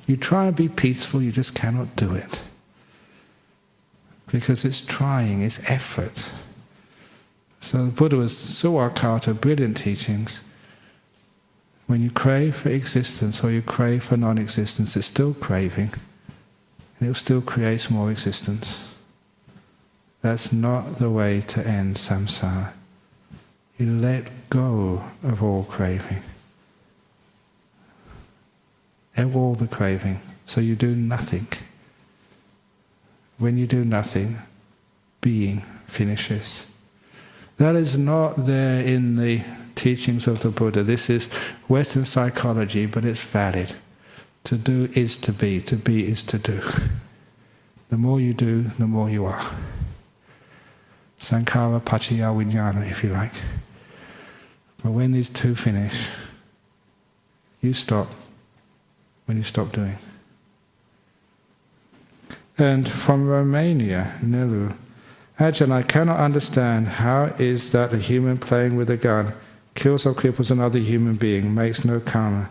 A: You try and be peaceful, you just cannot do it. Because it's trying, it's effort. So the Buddha was Suwakata, brilliant teachings. When you crave for existence or you crave for non-existence, it's still craving. And it still creates more existence. That's not the way to end samsara. You let go of all craving. All the craving. So you do nothing. When you do nothing, being finishes. That is not there in the teachings of the Buddha. This is Western psychology, but it's valid. To do is to be is to do. The more you do, the more you are. Sankhara paccaya vijnana, if you like. But when these two finish, you stop when you stop doing. And from Romania, Nelu, Ajahn, I cannot understand how is that a human playing with a gun kills or cripples another human being, makes no karma.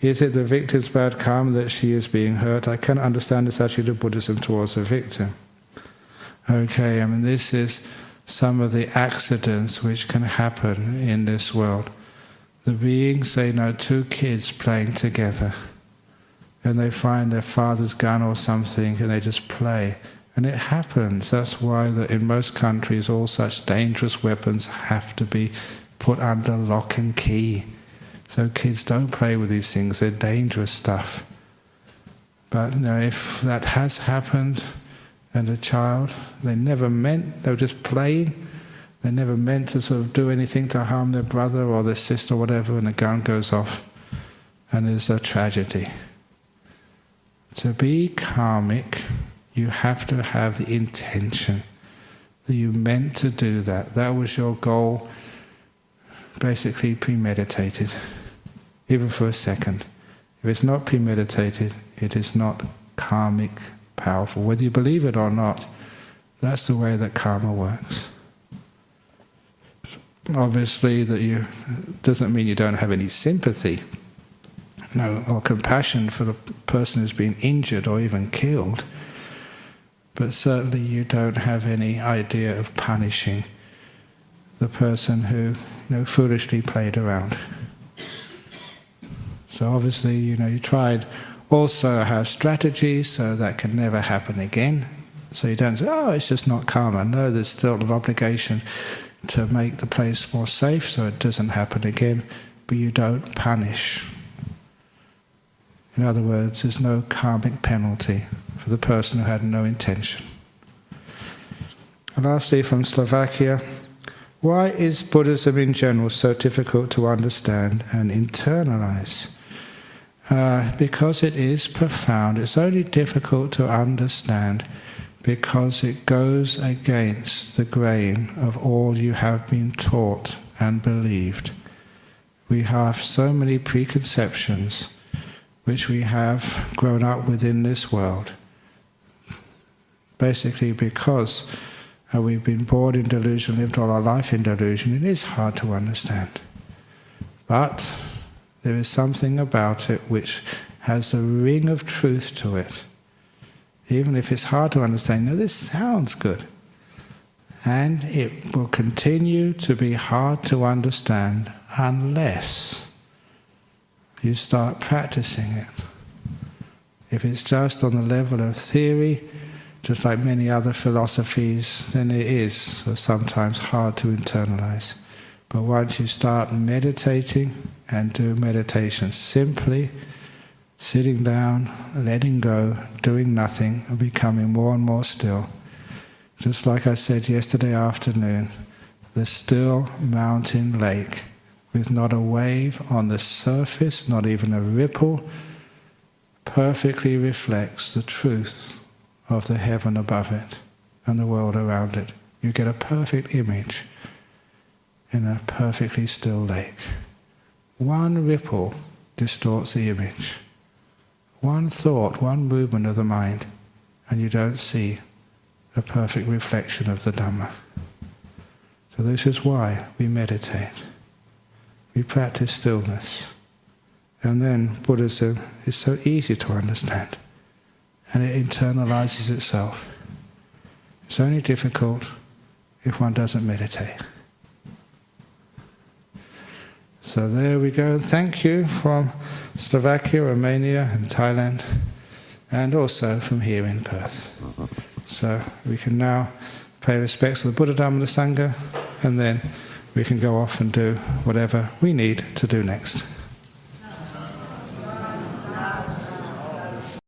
A: Is it the victim's bad karma that she is being hurt? I cannot understand this attitude of Buddhism towards the victim. Okay, I mean this is some of the accidents which can happen in this world. The beings, say, know two kids playing together, and they find their father's gun or something, and they just play. And it happens. That's why in most countries all such dangerous weapons have to be put under lock and key. So kids don't play with these things, they're dangerous stuff. But if that has happened, and a child, they never meant, they were just playing, they never meant to sort of do anything to harm their brother or their sister or whatever, and the gun goes off, and there's a tragedy. To be karmic, you have to have the intention that you meant to do that. That was your goal, basically premeditated, even for a second. If it's not premeditated, it is not karmic, powerful. Whether you believe it or not, that's the way that karma works. Obviously, doesn't mean you don't have any sympathy, or compassion for the person who's been injured or even killed. But certainly you don't have any idea of punishing the person who foolishly played around. So obviously, you tried also have strategies so that can never happen again. So you don't say, oh, it's just not karma. No, there's still an obligation to make the place more safe so it doesn't happen again, but you don't punish. In other words, there's no karmic penalty for the person who had no intention. And lastly, from Slovakia, why is Buddhism in general so difficult to understand and internalize? Because it is profound. It's only difficult to understand because it goes against the grain of all you have been taught and believed. We have so many preconceptions which we have grown up within this world. Basically because we've been born in delusion, lived all our life in delusion, it is hard to understand. But there is something about it which has a ring of truth to it. Even if it's hard to understand, this sounds good. And it will continue to be hard to understand unless you start practicing it. If it's just on the level of theory, just like many other philosophies, then it is sometimes hard to internalize. But once you start meditating and do meditation simply, sitting down, letting go, doing nothing, and becoming more and more still, just like I said yesterday afternoon, the still mountain lake with not a wave on the surface, not even a ripple, perfectly reflects the truth of the heaven above it and the world around it. You get a perfect image in a perfectly still lake. One ripple distorts the image. One thought, one movement of the mind, and you don't see a perfect reflection of the Dhamma. So this is why we meditate. We practice stillness. And then Buddhism is so easy to understand. And it internalizes itself. It's only difficult if one doesn't meditate. So there we go. Thank you from Slovakia, Romania and Thailand, and also from here in Perth. So we can now pay respects to the Buddha, Dhamma and the Sangha, and then we can go off and do whatever we need to do next.